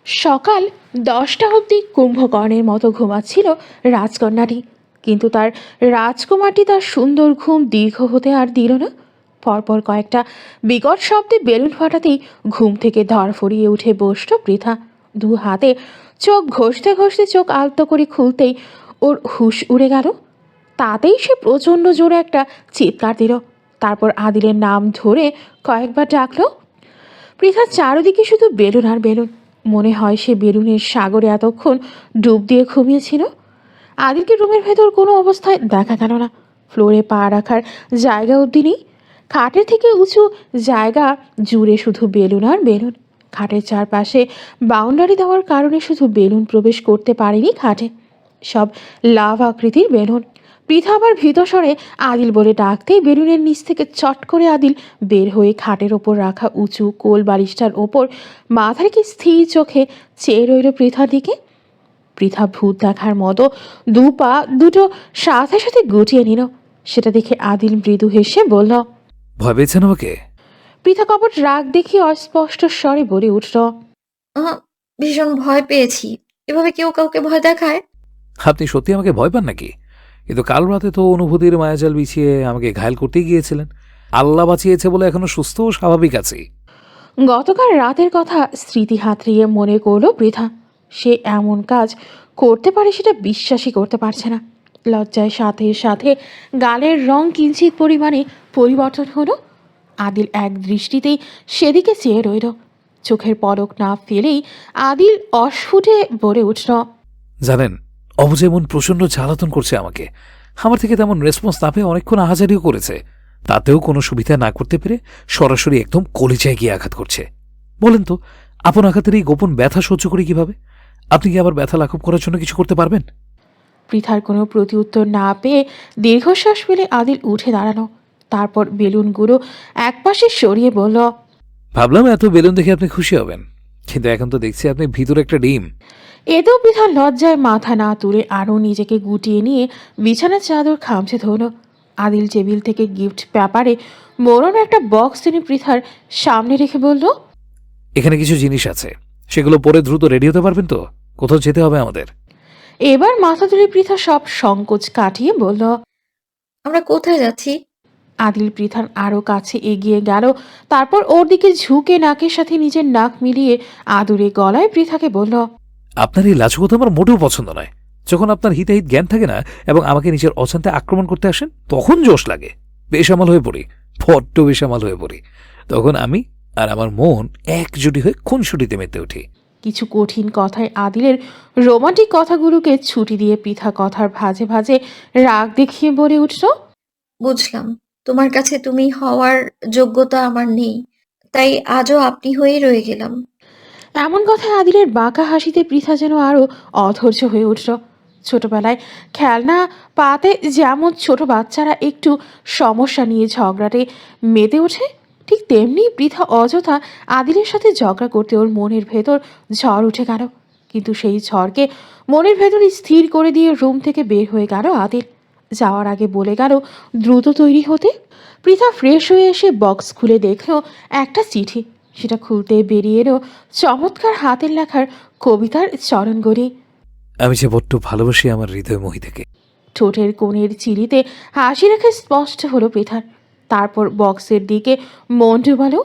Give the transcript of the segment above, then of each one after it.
সকাল 10টা অবধি কুম্ভকর্ণের মতো ঘুমাচ্ছিল রাজকন্যাটি, কিন্তু তার রাজকুমারটি তার সুন্দর ঘুম দীর্ঘ হতে আর দিল না। পরপর কয়েকটা বিকট শব্দে বেলুন ফাটাতেই ঘুম থেকে ধরফড়িয়ে উঠে বসল পৃথা। দু হাতে চোখ ঘষতে ঘষতে চোখ আলতো করে খুলতেই ওর হুঁশ উড়ে গেল। তাতেই সে প্রচণ্ড জোরে একটা চিৎকার দিল। তারপর আদিলের নাম ধরে কয়েকবার ডাকলো। পৃথার চারদিকে শুধু বেলুন আর বেলুন। মনে হয় সে বেলুনের সাগরে এতক্ষণ ডুব দিয়ে ঘুমিয়েছিল। আদিলকে রুমের ভেতর কোনো অবস্থায় দেখা গেল না। ফ্লোরে পা রাখার জায়গা অবধি নেই। খাটের থেকে উঁচু জায়গা জুড়ে শুধু বেলুন আর বেলুন। খাটের চারপাশে বাউন্ডারি দেওয়ার কারণে শুধু বেলুন প্রবেশ করতে পারেনি খাটে। সব লাভ আকৃতির বেলুন। পৃথা আবার ভীত স্বরে আদিল বলে ডাকতেই বেলুনের নিচ থেকে চট করে আদিল বের হয়ে খাটের ওপর রাখা উঁচু কোল বালিশটার ওপর মাথা রেখে স্থির চোখে চেয়ে রইল পৃথার দিকে। পৃথা ভূত দেখার মতো দু পা দুটো সাথে সাথে গুটিয়ে নিল। সেটা দেখে আদিল মৃদু হেসে বলল, ভয় পেয়েছেন আমাকে? পৃথা কপট রাগ দেখিয়ে অস্পষ্ট স্বরে বলে উঠল, ভীষণ ভয় পেয়েছি। এভাবে কেউ কাউকে ভয় দেখায়? আপনি সত্যি আমাকে ভয় পান নাকি? কিন্তু কাল রাতে তো অনুভূতির মায়াজাল বিছিয়ে আমাকে ঘায়ল করতেই গিয়েছিলেন। আল্লাহ বাঁচিয়েছে বলে এখনো সুস্থ ও স্বাভাবিক আছি। গতকাল রাতের কথা স্মৃতি হাতড়িয়ে মনে করলো পৃথা। সে এমন কাজ করতে পারে সেটা বিশ্বাসই করতে পারছে না। লজ্জায় সাথে সাথে গালের রং কিঞ্চিত পরিমাণে পরিবর্তন হলো। আদিল এক দৃষ্টিতেই সেদিকে চেয়ে রইল। চোখের পলক না ফেলেই আদিল অস্ফুটে বলে উঠল, জানেন, অবুঝ এমন প্রচণ্ড জ্বালাতন করছে আমাকে। আমার থেকে তেমন রেসপন্স না পেয়ে অনেকক্ষণ আহাজারিও করেছে। তাতেও কোনো সুবিধা না করতে পেরে সরাসরি একদম কলিজায় গিয়ে আঘাত করছে। বলেন তো, আপন আঘাতের এই গোপন ব্যথা সহ্য করি কিভাবে? আপনি কি আবার ব্যথা লাঘব করার জন্য কিছু করতে পারবেন? পৃথার কোনো প্রতিউত্তর না পেয়ে দীর্ঘশ্বাস ফেলে আদিল উঠে দাঁড়ানো। তারপর বেলুনগুলো একপাশে সরিয়ে বলল, ভাবলাম এত বেলুন দেখে আপনি খুশি হবেন, কিন্তু এখন তো দেখছি আপনি ভিতরে একটা ডিম। এতেও পৃথা লজ্জায় মাথা না তুলে আরও নিজেকে গুটিয়ে নিয়ে বিছানার চাদর খামচে ধরল। আদিল টেবিল থেকে গিফট পেপারে মোড়ানো একটা বক্স টেনে পৃথার সামনে রেখে বলল, এখানে কিছু জিনিস আছে, সেগুলো পরে দ্রুত রেডি হতে পারবেন তো? কোথাও যেতে হবে আমাদের। এবার মাথা তুলে পৃথা সব সংকোচ কাটিয়ে বলল। আমরা কোথায় যাচ্ছি? আদিল পৃথার আরও কাছে এগিয়ে গেল। তারপর ওর দিকে ঝুঁকে নাকের সাথে নিজের নাক মিলিয়ে আদুরে গলায় পৃথাকে বলল, আপনার এই লাজুকতা আমার মোটেও পছন্দ নয়। যখন আপনার হিতাহিত জ্ঞান থাকে না এবং আমাকে নিজের অজান্তে আক্রমণ করতে আসেন, তখন জোশ লাগে। বেসামাল হয়ে পড়ি, বড্ড বেসামাল হয়ে পড়ি। তখন আমি আর আমার মন একজুটি হয়ে খুনসুটিতে মেতে উঠি। কিছু কঠিন কথায় আদিলের রোমান্টিক কথাগুলোকে ছুটি দিয়ে পৃথা কথার ভাঁজে ভাঁজে রাগ দেখিয়ে বলে উঠল, বুঝলাম, তোমার কাছে তুমি হওয়ার যোগ্যতা আমার নেই, তাই আজও আপনি হয়েই রয়ে গেলাম। এমন কথায় আদিলের বাঁকা হাসিতে পৃথা যেন আরও অধৈর্য হয়ে উঠল। ছোটবেলায় খেলনা পাতে যেমন ছোট বাচ্চারা একটু সমস্যা নিয়ে ঝগড়াটে মেতে ওঠে, ঠিক তেমনি পৃথা অযথা আদিলের সাথে ঝগড়া করতে ওর মনের ভেতর ঝড় উঠে গেল। কিন্তু সেই ঝড়কে মনের ভেতরে স্থির করে দিয়ে রুম থেকে বের হয়ে গেল আদিল। যাওয়ার আগে বলে গেল দ্রুত তৈরি হতে। পৃথা ফ্রেশ হয়ে এসে বক্স খুলে দেখল একটা চিঠি। সেটা খুলতে বেরিয়ে এলো চমৎকার হাতের লেখার কবিতার চরণগড়ি। আমি যে বড্ড ভালোবাসি আমার হৃদয় মহিতাকে। ঠোঁটের কোণের চিরিতে হাসি রেখে স্পষ্ট হলো পৃথার। তারপর বক্সের দিকে মন ডুবালো।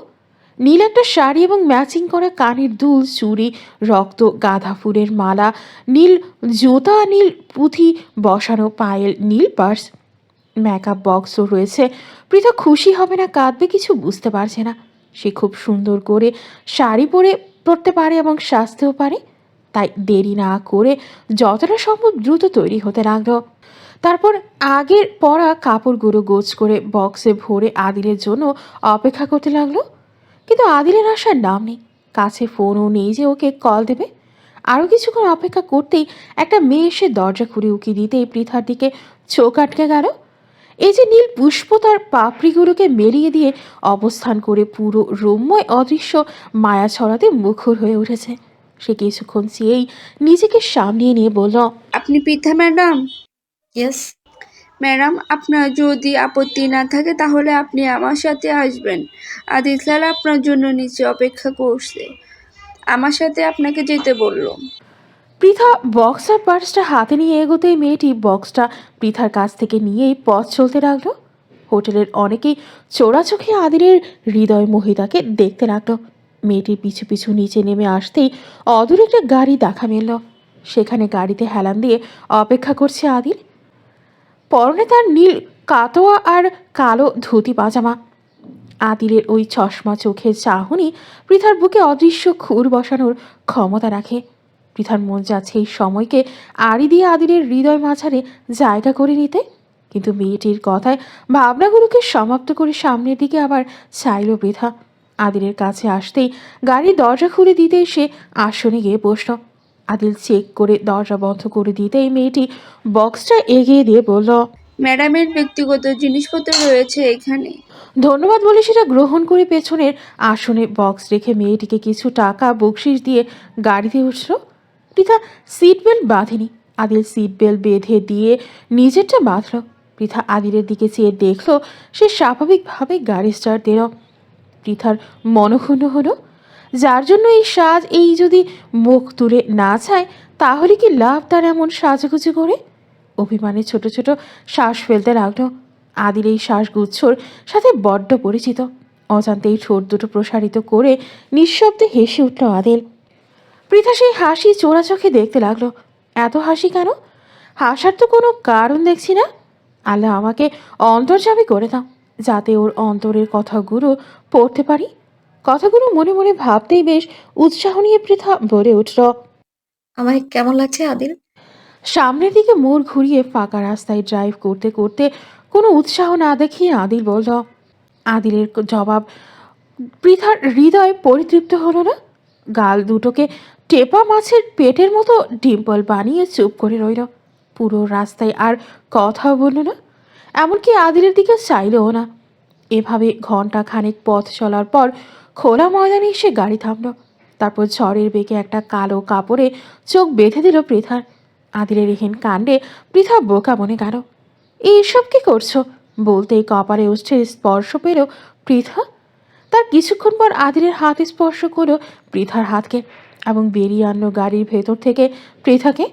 নীল একটা শাড়ি এবং ম্যাচিং করা কানের দুল, চুড়ি, রক্ত গাঁদা ফুলের মালা, নীল জুতা, নীল পুঁথি বসানো পায়েল, নীল পার্স, মেকআপ বক্সও রয়েছে। পৃথা খুশি হবে না কাঁদবে কিছু বুঝতে পারছে না। সে খুব সুন্দর করে শাড়ি পরতে পারে এবং সাজতেও পারে। তাই দেরি না করে যতটা সম্ভব দ্রুত তৈরি হতে লাগলো। তারপর আগের পরা কাপড়গুলো গোছ করে বক্সে ভরে আদিলের জন্য অপেক্ষা করতে লাগলো। কিন্তু আদিলের আসার নাম নেই। কাছে ফোনও নেই যে ওকে কল দেবে। আরও কিছুক্ষণ অপেক্ষা করতেই একটা মেয়ে এসে দরজা খুলে উকি দিতেই পৃথার দিকে চোখ আটকে গেল। এই যে নীল পুষ্প তার পাপড়িগুলোকে মেলিয়ে দিয়ে অবস্থান করে পুরো রুমময় অদৃশ্য মায়া ছড়াতে মুখর হয়ে উঠেছে। সে কিছুক্ষণ চেয়েই নিজেকে সামলিয়ে নিয়ে বলল, আপনি পৃথা ম্যাডাম? ইয়েস। ম্যাডাম, আপনার যদি আপত্তি না থাকে তাহলে আপনি আমার সাথে আসবেন। আদিল স্যার আপনার জন্য নিচে অপেক্ষা করছে। আমার সাথে আপনাকে যেতে বলল। পৃথা বক্সার পার্সটা হাতে নিয়ে এগোতেই মেয়েটি বক্সটা পৃথার কাছ থেকে নিয়েই পথ চলতে লাগলো। হোটেলের অনেকেই চোরাচোখে আদিলের হৃদয় মোহিতাকে দেখতে লাগলো। মেয়েটির পিছু পিছু নিচে নেমে আসতেই অদূর একটা গাড়ি দেখা মিলল। সেখানে গাড়িতে হেলান দিয়ে অপেক্ষা করছে আদিল। পরনে তার নীল কাটোয়া আর কালো ধুতি পাজামা। আদিলের ওই চশমা চোখের চাহনি পৃথার বুকে অদৃশ্য খুর বসানোর ক্ষমতা রাখে। পৃথার মন যাচ্ছে এই সময়কে আড়ি দিয়ে আদিলের হৃদয় মাঝারে জায়গা করে নিতে, কিন্তু মেয়েটির কথায় ভাবনাগুলোকে সমাপ্ত করে সামনের দিকে আবার চাইল পৃথা। আদিলের কাছে আসতেই গাড়ির দরজা খুলে দিতে সে আসনে গিয়ে বসল। আদিল চেক করে দরজা বন্ধ করে দিতেই মেয়েটি বক্সটা এগিয়ে দিয়ে বলল, ম্যাডামের ব্যক্তিগত জিনিসপত্র রয়েছে এখানে। ধন্যবাদ বলে সেটা গ্রহণ করে পেছনের আসনে বক্স রেখে মেয়েটিকে কিছু টাকা বকশিস দিয়ে গাড়িতে উঠল। পৃথা সিট বেল্ট বাঁধেনি। আদিল সিট বেল্ট বেঁধে দিয়ে নিজেরটা বাঁধল। পৃথা আদিলের দিকে চেয়ে দেখল সে স্বাভাবিকভাবে গাড়ি স্টার্ট দিল। পৃথার মনক্ষুণ্ণ হলো। যার জন্য এই সাজ, এই যদি মুখ তুলে না চায় তাহলে কি লাভ তার এমন সাজুগুজু করে? অভিমানে ছোট ছোট শ্বাস ফেলতে লাগলো। আদিল এই শ্বাসগুচ্ছর সাথে বড্ড পরিচিত। অজান্তেই ঠোঁট দুটো প্রসারিত করে নিঃশব্দে হেসে উঠল আদিল। পৃথা সেই হাসি চোরা চোখে দেখতে লাগলো। এত হাসি কেন? হাসার তো কোনো কারণ দেখছি না। আল্লাহ আমাকে অন্তর্যামী করে দাও, যাতে ওর অন্তরের কথাগুলো পড়তে পারি। কথাগুলো মনে মনে ভাবতেই বেশ উৎসাহ নিয়ে পৃথা বলে উঠল, আমায় কেমন লাগছে আদিল? সামনের দিকে মোড় ঘুরিয়ে ফাঁকা রাস্তায় ড্রাইভ করতে করতে কোনো উৎসাহ না দেখিয়ে আদিল বলল। আদিলের জবাব পৃথার হৃদয় পরিতৃপ্ত হলো না। গাল দুটোকে টেপা মাছের পেটের মতো ডিম্পল বানিয়ে চুপ করে রইল। পুরো রাস্তায় আর কথাও বলল না, এমনকি আদিলের দিকে চাইলও না। এভাবে ঘন্টা খানেক পথ চলার পর খোলা ময়দানে এসে গাড়ি থামল। তারপর ঝড়ের বেগে একটা কালো কাপড়ে চোখ বেঁধে দিল পৃথার। আদিলের এহেন কাণ্ডে পৃথা বোকা মনে গেল। এইসব কি করছো বলতেই কপালে উষ্ঠে স্পর্শ পেল পৃথা। তার কিছুক্ষণ পর আদিলের হাত স্পর্শ করলো পৃথার হাতকে এবং বেরিয়ে আনলো গাড়ির ভেতর থেকে পৃথাকে।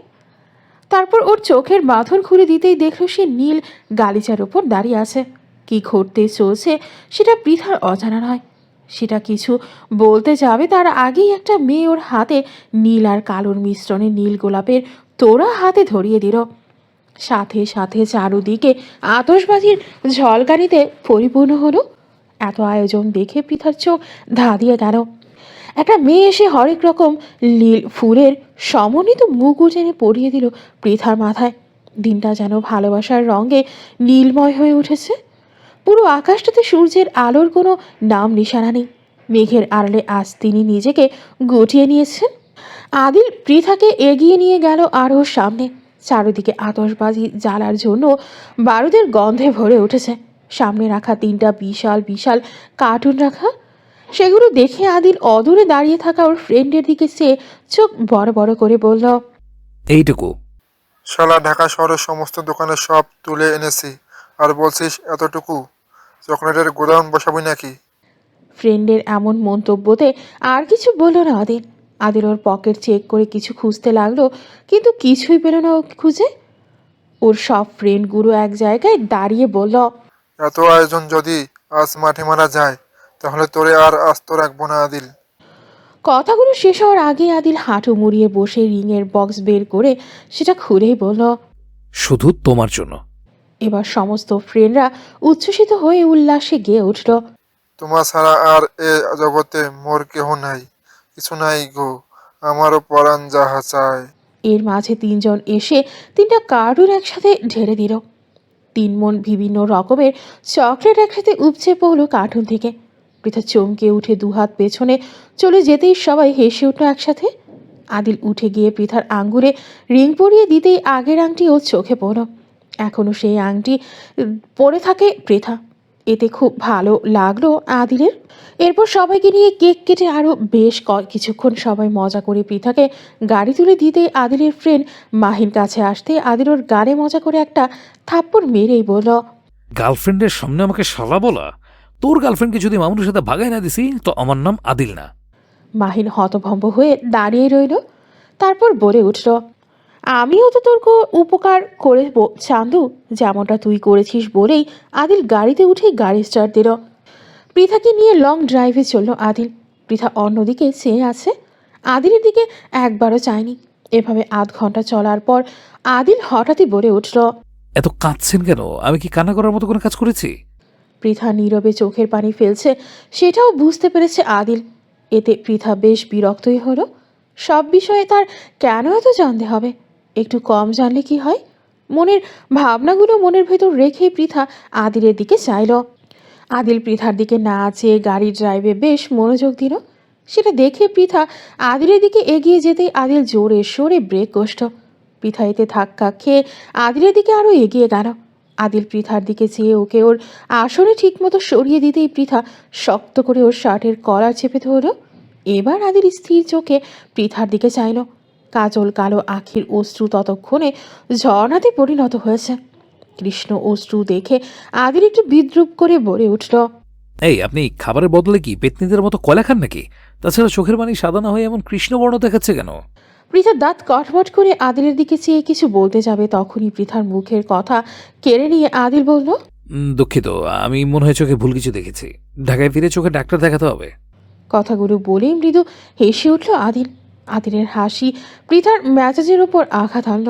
তারপর ওর চোখের বাঁধন খুলে দিতেই দেখল সে নীল গালিচার ওপর দাঁড়িয়ে আছে। কি ঘটতে চলছে সেটা পৃথার অজানা নয়। সেটা কিছু বলতে যাবে তার আগেই একটা মেয়ে ওর হাতে নীল আর কালোর মিশ্রণে নীল গোলাপের তোড়া হাতে ধরিয়ে দিল। সাথে সাথে চারুদিকে আতশবাজির ঝলকানিতে পরিপূর্ণ হলো। এত আয়োজন দেখে পৃথার চোখ ধা দিয়ে গেল। একটা মেয়ে এসে হরেক রকম নীল ফুলের সমন্বিত মুকুট এনে পরিয়ে দিল পৃথার মাথায়। দিনটা যেন ভালোবাসার রঙে নীলময় হয়ে উঠেছে। পুরো আকাশটাতে সূর্যের আলোর কোনো নাম নিশানা নেই। মেঘের আড়ালে আজ তিনি নিজেকে গুটিয়ে নিয়েছেন। আদিল পৃথাকে এগিয়ে নিয়ে গেল আরও সামনে। চারদিকে আতশবাজি জ্বালার জন্য বারুদের গন্ধে ভরে উঠেছে। সামনে রাখা তিনটা বিশাল বিশাল কার্টুন রাখা। সেগুলো দেখে আদিল অদূরে দাঁড়িয়ে থাকা ওর ফ্রেন্ডের দিকে চেয়ে চোখ বড় বড় করে বলল, এইটুকু? শালা ঢাকা শহরের সমস্ত দোকানে সব তুলে এনেছি, আর বলছিস এতটুকু? চকলেটের গোডাউন বসাবি নাকি? ফ্রেন্ডের এমন মন্তব্যতে আর কিছু বলল না আদিল। আদিল ওর পকেট চেক করে কিছু খুঁজতে লাগলো, কিন্তু কিছুই পেল না ও খুঁজে। ওর সব ফ্রেন্ডগুলো এক জায়গায় দাঁড়িয়ে বলল, এত আয়োজন যদি আজ মাঠে মারা যায়, তাহলে তোরে আর আস্ত রাখবো না আদিল। কথাগুলো শেষ হওয়ার আগে আদিল হাঁটু মুড়িয়ে বসে রিংয়ের বক্স বের করে সেটা খুলেই বলল। শুধু তোমার জন্য। এবার সমস্ত ফ্রেন্ডরা উচ্ছ্বসিত হয়ে উল্লাসে গেয়ে উঠল। তোমার ছাড়া আর এ জগতে মোর কেহ নাই, কিছু নাই গো, আমারও পরাণ যাহা চায়। এর মাঝে তিনজন এসে তিনটা কার্টুন একসাথে ঢেলে দিল। তিন মন বিভিন্ন রকমের চকলেট একসাথে উপচে পড়ল কার্টুন থেকে। পৃথা চমকে উঠে দুহাত পেছনে চলে যেতেই সবাই হেসে উঠল একসাথে। আদিল উঠে গিয়ে পৃথার আঙ্গুলে রিং পরিয়ে দিতেই আগের আংটি ওর চোখে পড়ল। এখনও সেই আংটি পরে থাকে পৃথা। এতে খুব ভালো লাগলো আদিলের। এরপর সবাইকে নিয়ে কেক কেটে আরও বেশ কিছুক্ষণ সবাই মজা করে পৃথাকে গাড়ি তুলে দিতে আদিলের ফ্রেন্ড মাহিন কাছে আসতে আদিল ওর গানে মজা করে একটা থাপ্পড় মেরেই বলল, গার্লফ্রেন্ডের সামনে আমাকে শালা বলা? তোর গার্লফ্রেন্ডকে যদি মামুনের সাথে ভাগাই না দিছি তো আমার নাম আদিল না। মাহিন হতভম্ব হয়ে দাঁড়িয়ে রইল, তারপর বলে উঠল, আমিও তো তোর উপকার করে চান্দু, যেমনটা তুই করেছিস বলেই আদিল গাড়িতে উঠে গাড়ি স্টার্ট দিল। পৃথাকে নিয়ে লং ড্রাইভে চলল আদিল। পৃথা অন্যদিকে চেয়ে আছে, আদিলের দিকে একবারও চায়নি। এভাবে আধ ঘন্টা চলার পর আদিল হঠাৎই বলে উঠল, এত কাঁদছেন কেন? আমি কি কান্না করার মতো কোনো কাজ করেছি? পৃথা নীরবে চোখের পানি ফেলছে, সেটাও বুঝতে পেরেছে আদিল। এতে পৃথা বেশ বিরক্তই হলো। সব বিষয়ে তার কেন এত জানতে হবে? একটু কম জানলে কি হয়? মনের ভাবনাগুলো মনের ভেতর রেখে পৃথা আদিলের দিকে চাইল। আদিল পৃথার দিকে না চেয়ে গাড়ির ড্রাইভে বেশ মনোযোগ দিল। সেটা দেখে পৃথা আদিলের দিকে এগিয়ে যেতেই আদিল জোরে সোরে ব্রেক কষল। পৃথা এতে ধাক্কা খেয়ে আদিলের দিকে আরও এগিয়ে গেল। আদিল পৃথার দিকে চেয়ে ওকে ওর আসনে ঠিকমতো সরিয়ে দিতেই পৃথা শক্ত করে ওর শার্টের কলার চেপে ধরল। এবার আদিল স্থির চোখে পৃথার দিকে চাইল। কাজল কালো আখির অশ্রু ততক্ষণে ঝর্ণাতে পরিণত হয়েছে। কৃষ্ণ অশ্রু দেখে আদিল একটু বিদ্রুপ করে বলে উঠল, এই, আপনি খাবারের বদলে কি পেতনিদের মতো কয়লা খান নাকি? তাছাড়া চোখের পানি সাদা না হয়ে এমন কৃষ্ণবর্ণ দেখাচ্ছে কেন? পৃথার দাঁত কটমট করে আদিলের দিকে চেয়ে কিছু বলতে যাবে, তখনই পৃথার মুখের কথা কেড়ে নিয়ে আদিল বলল, দুঃখিত, আমি মনে হয় চোখে ভুল কিছু দেখেছি। ঢাকায় ফিরে চোখে ডাক্তার দেখাতে হবে। কথাগুলো বলেই মৃদু হেসে উঠল আদিল। আদিলের হাসি পৃথার মেজাজের ওপর আঘাত আনল।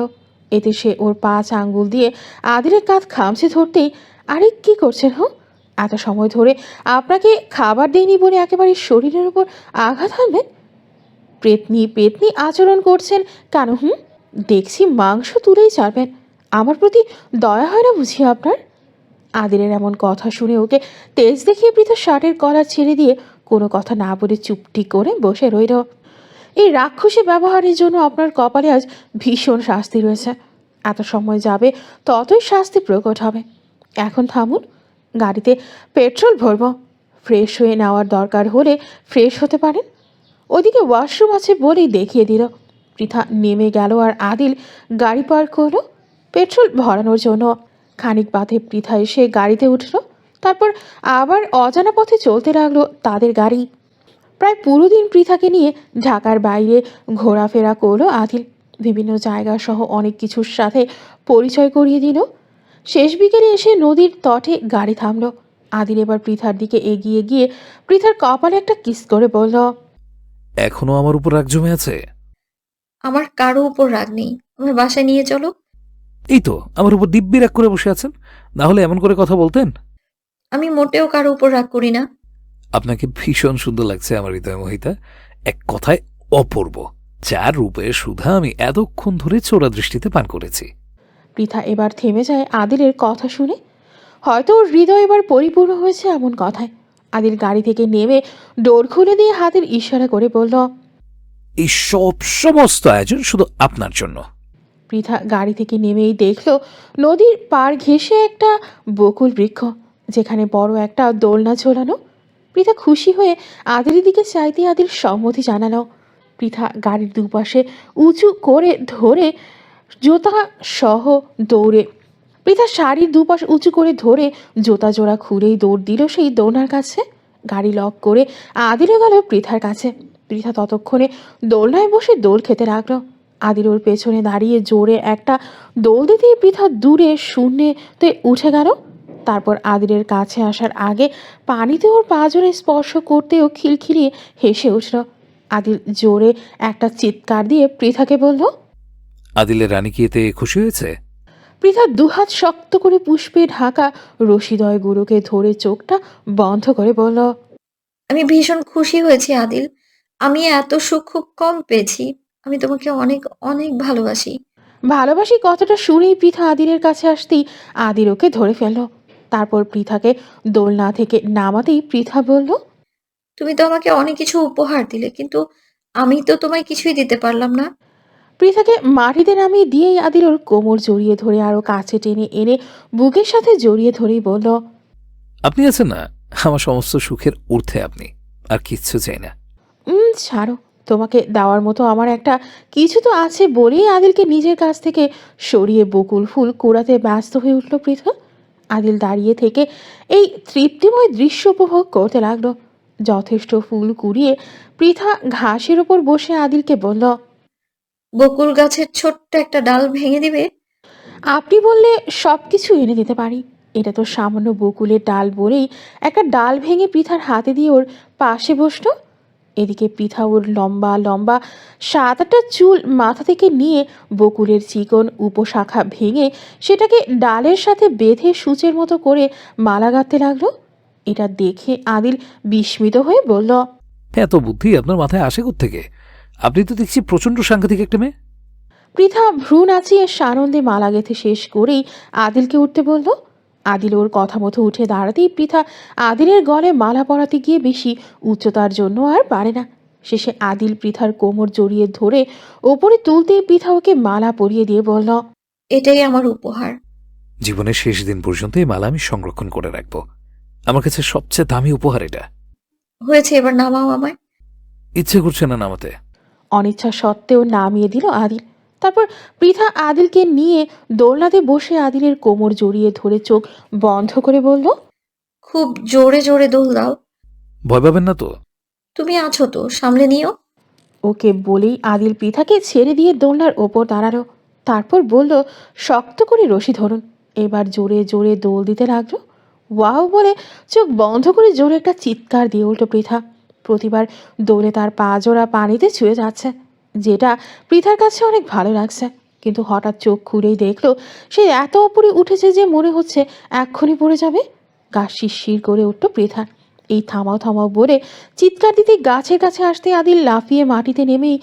এতে সে ওর 5 আঙ্গুল দিয়ে আদিলের কাঁধ খামচে ধরতেই, আরে কি করছেন হো? এত সময় ধরে আপনাকে খাবার দেয়নি বলে একেবারে শরীরের ওপর আঘাত আনবেন? পেতনি পেতনি আচরণ করছেন কেন? দেখছি মাংস তুলেই ছাড়বেন। আমার প্রতি দয়া হয় না বুঝি আপনার? আদিলের এমন কথা শুনে ওকে তেজ দেখিয়ে পৃথা শার্টের কলার ছেড়ে দিয়ে কোনো কথা না বলে চুপটি করে বসে রইল। এই রাক্ষসী ব্যবহারের জন্য আপনার কপালে আজ ভীষণ শাস্তি রয়েছে। এত সময় যাবে ততই শাস্তি প্রকট হবে। এখন থামুন, গাড়িতে পেট্রোল ভরব। ফ্রেশ হয়ে নেওয়ার দরকার হলে ফ্রেশ হতে পারেন। ওদিকে ওয়াশরুম আছে বলেই দেখিয়ে দিল। পৃথা নেমে গেল আর আদিল গাড়ি পার্ক করলো পেট্রোল ভরানোর জন্য। খানিক বাদে পৃথা এসে গাড়িতে উঠল। তারপর আবার অজানা পথে চলতে লাগলো তাদের গাড়ি। প্রায় পুরো দিন পৃথাকে নিয়ে ঢাকার বাইরে ঘোরাফেরা করলো আদিল। বিভিন্ন জায়গা সহ অনেক কিছুর সাথে পরিচয় করিয়ে দিল। শেষ বিকেলে এসে নদীর তটে গাড়ি থামলো। আদিল এবার পৃথার দিকে এগিয়ে গিয়ে পৃথার কপালে একটা কিস করে বলল, এখনো আমার উপর রাগ জমে আছে? আমার কারো উপর রাগ নেই, আমার বাসায় নিয়ে চলো। এই তো আমার উপর দিব্যি রাগ করে বসে আছেন। না হলে এমন করে কথা বলতেন? আমি মোটেও কারো উপর রাগ করি না। আপনাকে ভীষণ সুন্দর লাগছে আমার হৃদয় মোহিতা। এক কথায় অপূর্ব, যার রূপের সুধা আমি এতক্ষণ ধরে চোরা দৃষ্টিতে পান করেছি। পৃথা এবার থেমে যায় আদিলের কথা শুনে। হয়তো ওর হৃদয় এবার পরিপূর্ণ হয়েছে এমন কথায়। আদিল গাড়ি থেকে নেমে ডোর খুলে দিয়ে হাতের ইশারা করে বলল, এই সমস্ত আয়োজন শুধু আপনার জন্য। পৃথা গাড়ি থেকে নেমেই দেখল নদীর পার ঘেঁষে একটা বকুল বৃক্ষ, যেখানে বড় একটা দোলনা ঝোলানো। পৃথা খুশি হয়ে আদিলের দিকে চাইতে আদিল সম্মতি জানালো। পৃথা গাড়ির দুপাশে উঁচু করে ধরে জোতা সহ দৌড়ে পৃথা শাড়ির দুপাশ উঁচু করে ধরে জোতা জোড়া খুলেই দৌড় দিল সেই দোলনার কাছে। গাড়ি লক করে আদিলও গেল পৃথার কাছে। পৃথা ততক্ষণে দোলনায় বসে দোল খেতে লাগলো। আদিল ওর পেছনে দাঁড়িয়ে জোরে একটা দোল দিতেই পৃথা দূরে শূন্যতে উঠে গেল। তারপর আদিলের কাছে আসার আগে পানিতে ওর পা জোরে স্পর্শ করতেও খিলখিলিয়ে হেসে উঠল। আদিল জোরে একটা চিৎকার দিয়ে পৃথাকে বলল, আদিলের রানী কি এতে খুশি হয়েছে? পৃথা দুহাত শক্ত করে পুষ্পে ঢাকা রশিদয় গুরুকে ধরে চোখটা বন্ধ করে বলল, আমি ভীষণ খুশি হয়েছি আদিল। আমি এত সুখ খুব কম পেয়েছি। আমি তোমাকে অনেক অনেক ভালোবাসি। ভালোবাসি কথাটা শুনেই পৃথা আদিলের কাছে আসতেই আদিল ওকে ধরে ফেলল। তারপর পৃথাকে দোলনা থেকে নামাতেই পৃথা বলল, তুমি তো আমাকে অনেক কিছু উপহার দিলে, কিন্তু আমি তো তোমায় কিছুই দিতে পারলাম না। পৃথাকে মাটিতে নামিয়ে দিয়েই আদিল ওর কোমর জড়িয়ে ধরে আরো কাছে টেনে এনে বুকের সাথে জড়িয়ে ধরেই বলল, আপনি আছেন না, আমার সমস্ত সুখের ঊর্ধ্বে আপনি। আর কিচ্ছু চাই না। ছাড়ো, তোমাকে দেওয়ার মতো আমার একটা কিছু তো আছে বলেই আদিলকে নিজের কাছ থেকে সরিয়ে বকুল ফুল কুড়াতে ব্যস্ত হয়ে উঠল পৃথা। আদিল দাঁড়িয়ে থেকে এই তৃপ্তিময় দৃশ্য উপভোগ করতে লাগলো। যথেষ্ট ফুল কুড়িয়ে পৃথা ঘাসের ওপর বসে আদিলকে বলল, বকুল গাছের ছোট্ট একটা ডাল ভেঙে দিবে? আপনি বললে সব কিছু এনে দিতে পারি। এটা তো সামান্য বকুলের ডাল বলেই একটা ডাল ভেঙে পৃথার হাতে দিয়ে ওর পাশে বসলো। এদিকে পৃথা ওর লম্বা লম্বা 7-8টা চুল মাথা থেকে নিয়ে বকুলের চিকন উপশাখা ভেঙে সেটাকে ডালের সাথে বেঁধে সূচের মতো করে মালা গাঁথতে লাগলো। এটা দেখে আদিল বিস্মিত হয়ে বলল, এত বুদ্ধি আপনার মাথায় আসে থেকে? আপনি তো দেখছি প্রচণ্ড সাংঘাতিক একটা মেয়ে। পৃথা ভ্রু নাচিয়ে সানন্দে মালা গেঁথে শেষ করেই আদিলকে উঠতে বলল। আদিল ওর কথা মতো উঠে দাঁড়াতেই পৃথা আদিলের গলে মালা পরাতে গিয়ে বেশি উচ্চতার জন্য আর পারে না। শেষে আদিল পৃথার কোমর জড়িয়ে ধরে ওপরে তুলতেই পৃথা ওকে মালা পরিয়ে দিয়ে বলল, এটাই আমার উপহার। জীবনের শেষ দিন পর্যন্ত এই মালা আমি সংরক্ষণ করে রাখবো। আমার কাছে সবচেয়ে দামি উপহার এটা। হয়েছে, এবার নামাও আমায়। ইচ্ছে করছে না নামাতে। অনিচ্ছা সত্ত্বেও নামিয়ে দিল আদিল। তারপর পৃথা আদিলকে নিয়ে দোলনাতে বসে আদিলের কোমর জড়িয়ে ধরে চোখ বন্ধ করে বলল, খুব জোরে জোরে দোল দাও। ভয় পাবেন না তো? তুমি আছো তো, সামলে নিও। ওকে বলেই আদিল পৃথাকে ছেড়ে দিয়ে দোলনার ওপর দাঁড়ালো। তারপর বলল, শক্ত করে রশি ধরুন। এবার জোরে জোরে দোল দিতে লাগলো। ওয়াও বলে চোখ বন্ধ করে জোরে একটা চিৎকার দিয়ে উল্টো পৃথা। প্রতিবার দোলে তার পা জোড়া পানিতে ছুঁয়ে যাচ্ছে, যেটা পৃথার কাছে অনেক ভালো লাগছে। কিন্তু হঠাৎ চোখ খুলেই দেখলো সে এত ওপরে উঠেছে যে মনে হচ্ছে এক্ষুনি পড়ে যাবে। গা শিরশির করে উঠল পৃথা। এই থামাও থামাও বলে চিৎকার দিতে গাছের কাছে আসতে আদিল লাফিয়ে মাটিতে নেমেই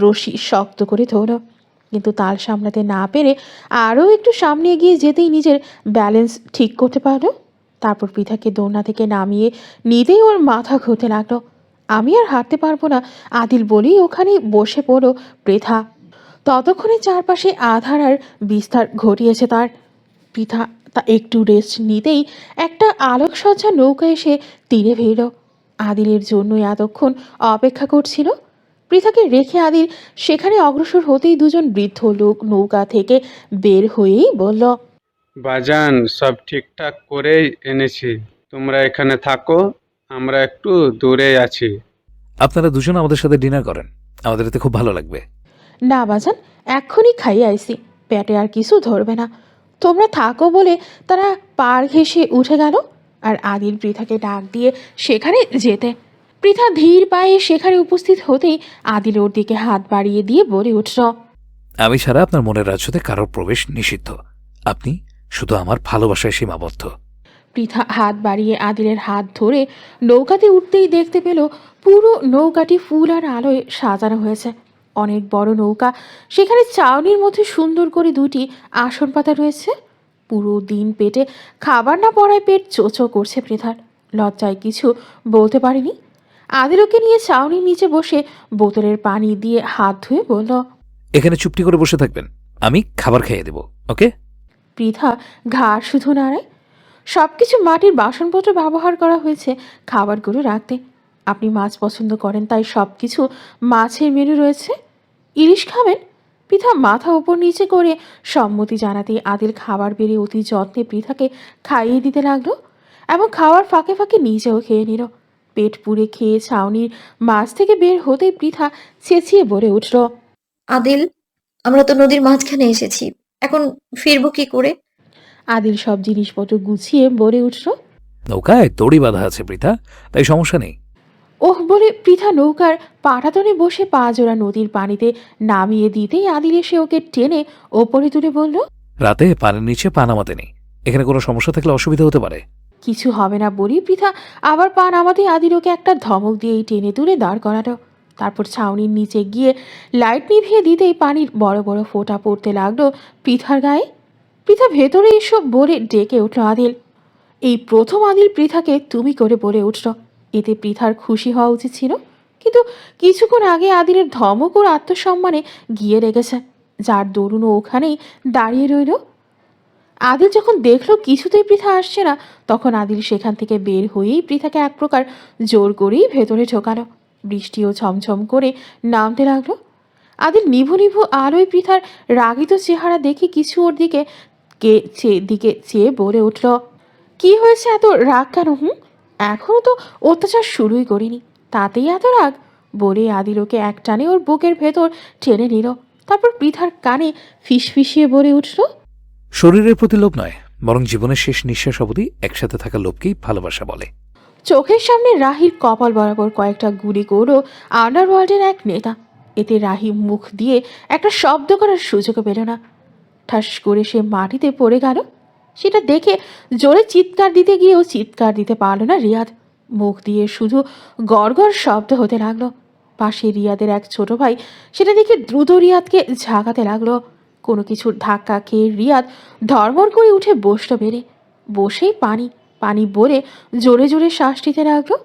রশি শক্ত করে ধরল। কিন্তু তাল সামলাতে না পেরে আরও একটু সামনে এগিয়ে যেতেই নিজের ব্যালেন্স ঠিক করতে পারল। তারপর পৃথাকে দোলনা থেকে নামিয়ে নিতেই ওর মাথা ঘুরতে লাগলো। আমি আর হাঁটতে পারবো না আদিল বলেই ওখানে বসে পড়ো পৃথা। ততক্ষণে চারপাশে আধার আর বিস্তার ঘটিয়েছে তার। পৃথা তা একটু রেস্ট নিতেই একটা আলোকসজ্জা নৌকা এসে তীরে ভিড়ল। আদিলের জন্য এতক্ষণ অপেক্ষা করছিল। পৃথাকে রেখে আদিল সেখানে অগ্রসর হতেই দুজন বৃদ্ধ লোক নৌকা থেকে বের হয়েই বলল, বাজান সব ঠিকঠাক করেই এনেছি, তোমরা এখানে থাকো, আমরা একটু দূরে আছি। আপনারা দুজন আমাদের সাথে ডিনার করেন, আমাদের এতে খুব ভালো লাগবে। না বাজান, এক্ষুনি খাইয়ে আইসি, পেটে আর কিছু ধরবে না। তোমরা থাকো বলে তারা পার ঘেঁষে উঠে গেল। আর আদিল পৃথাকে ডাক দিয়ে সেখানে যেতে। পৃথা ধীর পায়ে সেখানে উপস্থিত হতেই আদিল ওর দিকে হাত বাড়িয়ে দিয়ে বলে উঠল, আমি ছাড়া আপনার মনের রাজ্যতে কারোর প্রবেশ নিষিদ্ধ। আপনি শুধু আমার ভালোবাসায় সীমাবদ্ধ। পৃথা হাত বাড়িয়ে আদিলের হাত ধরে নৌকাতে উঠতেই দেখতে পেল পুরো নৌকাটি ফুল আর আলোয় সাজানো হয়েছে। অনেক বড় নৌকা, সেখানে চাউনির মধ্যে সুন্দর করে দুটি আসন পাতা রয়েছে। পুরো দিন পেটে খাবার না পড়ায় পেট চোচো করছে পৃথার। লজ্জায় কিছু বলতে পারেনি। আদিলকে নিয়ে চাউনির নিচে বসে বোতলের পানি দিয়ে হাত ধুয়ে বলল, এখানে চুপটি করে বসে থাকবেন, আমি খাবার খাইয়ে দেব, ওকে? পৃথা ঘাড় শুধু নাড়ায়। সব কিছু মাটির বাসনপত্র ব্যবহার করা হয়েছে খাবারগুলো রাখতে। আপনি মাছ পছন্দ করেন তাই সব কিছু মাছের মেনু রয়েছে। ইলিশ খাবেন? পৃথা মাথা উপর নিচে করে সম্মতি জানাতেই আদিল খাবার বেড়ে অতি যত্নে পৃথাকে খাইয়ে দিতে লাগলো এবং খাওয়ার ফাঁকে ফাঁকে নিজেও খেয়ে নিল। পেট পুড়ে খেয়ে ছাউনির মাছ থেকে বের হতেই পৃথা চেঁচিয়ে বলে উঠল, আদিল, আমরা তো নদীর মাঝখানে এসেছি, এখন ফিরবো কি করে? আদিল সব জিনিসপত্র গুছিয়ে বলে উঠল, নৌকায় দড়ি বাঁধা আছে পৃথা, তাই সমস্যা নেই। ওহ বলে পৃথা নৌকার পাটাতনে বসে পা জোড়া নদীর পানিতে নামিয়ে দিতেই আদিল এসে ওকে টেনে ওপরে তুলে বলল, রাতে পানির নিচে পা নামাতে নেই, এখানে কোনো সমস্যা থাকলে অসুবিধা হতে পারে। কিছু হবে না বলি পৃথা আবার পা নামাতেই আদিল ওকে একটা ধমক দিয়েই টেনে তুলে দাঁড় করালো। তারপর ছাউনির নিচে গিয়ে লাইট নিভিয়ে দিতেই পানির বড় বড় ফোঁটা পড়তে লাগলো পৃথার গায়ে। পৃথা ভেতরে এসব বলে ডেকে উঠল আদিল। এই প্রথম আদিল পৃথাকে তুমি করে বলে উঠল। এতে পৃথার খুশি হওয়া উচিত ছিল, কিন্তু কিছুক্ষণ আগে আদিলের ধমক ওর আত্মসম্মানে গিয়ে রেগেছে, যার দরুন ও ওখানেই দাঁড়িয়ে রইল। আদিল যখন দেখলো কিছুতেই পৃথা আসছে না, তখন আদিল সেখান থেকে বের হয়েই পৃথাকে এক প্রকার জোর করেই ভেতরে ঢোকালো। বৃষ্টিও ছমছম করে নামতে লাগলো। আদিল নিভু নিভু আলোয় পৃথার রাগিত চেহারা দেখে কিছু ওর দিকে চেয়ে বলে উঠল, কি হয়েছে, এত রাগ কেন? এখনও তো অত্যাচার শুরুই করিনি, তাতেই এত রাগ? বলে আদিল ওকে এক টানে ওর বুকের ভেতর টেনে নিল। তারপর পৃথার কানে ফিসফিসিয়ে বলে উঠল, শরীরের প্রতি লোভ নয়, বরং জীবনের শেষ নিঃশ্বাস অবধি একসাথে থাকা লোভকেই ভালোবাসা বলে। চোখের সামনে রাহির কপাল বরাবর কয়েকটা গুলি করল আন্ডারওয়ার্ল্ডের এক নেতা। এতে রাহি মুখ দিয়ে একটা শব্দ করার সুযোগও পেল না। ঠাস করে সে মাটিতে পড়ে গেল। সেটা দেখে জোরে চিৎকার দিতে গিয়েও চিৎকার দিতে পারল না রিয়াদ। মুখ দিয়ে শুধু গড়গড় শব্দ হতে লাগলো। পাশে রিয়াদের এক ছোট ভাই সেটা দেখে দ্রুত রিয়াদকে ঝাঁকাতে লাগলো। কোনো কিছুর ধাক্কা খেয়ে রিয়াদ ধর্মর করে উঠে বসল বেড়ে। বসেই পানি বলে জোরে জোরে শ্বাস নিতে লাগলো।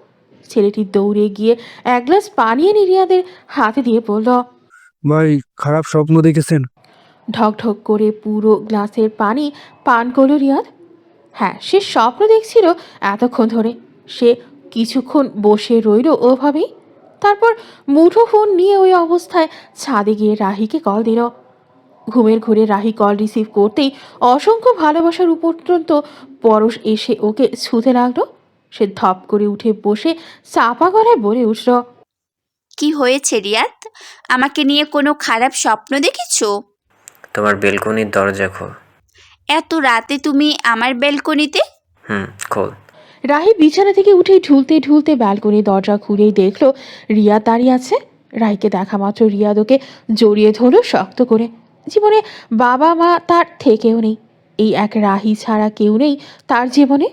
ছেলেটি দৌড়ে গিয়ে এক গ্লাস পানি এনে রিয়াদের হাতে দিয়ে বলল, ভাই, খারাপ স্বপ্ন দেখেছেন? ঢকঢক করে পুরো গ্লাসের পানি পান করল রিয়াদ। হ্যাঁ, সে স্বপ্ন দেখছিল এতক্ষণ ধরে। সে কিছুক্ষণ বসে রইল ওভাবেই। তারপর মুঠো ফোন নিয়ে ওই অবস্থায় ছাদে গিয়ে রাহিকে কল দিল। ঘুমের ঘুরে রাহি কল রিসিভ করতেই অসংখ্য ভালোবাসার উপরন্ত পরশ এসে ওকে ছুঁতে লাগলো। সে ধপ করে উঠে বসে চাপা গলায় বলে উঠল, কি হয়েছে রিয়াদ? আমাকে নিয়ে কোনো খারাপ স্বপ্ন দেখেছো? তোমার বেলকনির দরজা খোল। এত রাতে তুমি আমার ব্যালকনিতে? খোল। রাহি বিছানা থেকে উঠে ঢুলতে ঢুলতে ব্যালকনির দরজা খুলেই দেখলো রিয়াদ দাঁড়িয়ে আছে। রাহিকে দেখা মাত্র রিয়াদ ওকে জড়িয়ে ধরল শক্ত করে। জীবনে বাবা মা তার থেকেও নেই, এই এক রাহি ছাড়া কেউ নেই তার জীবনে।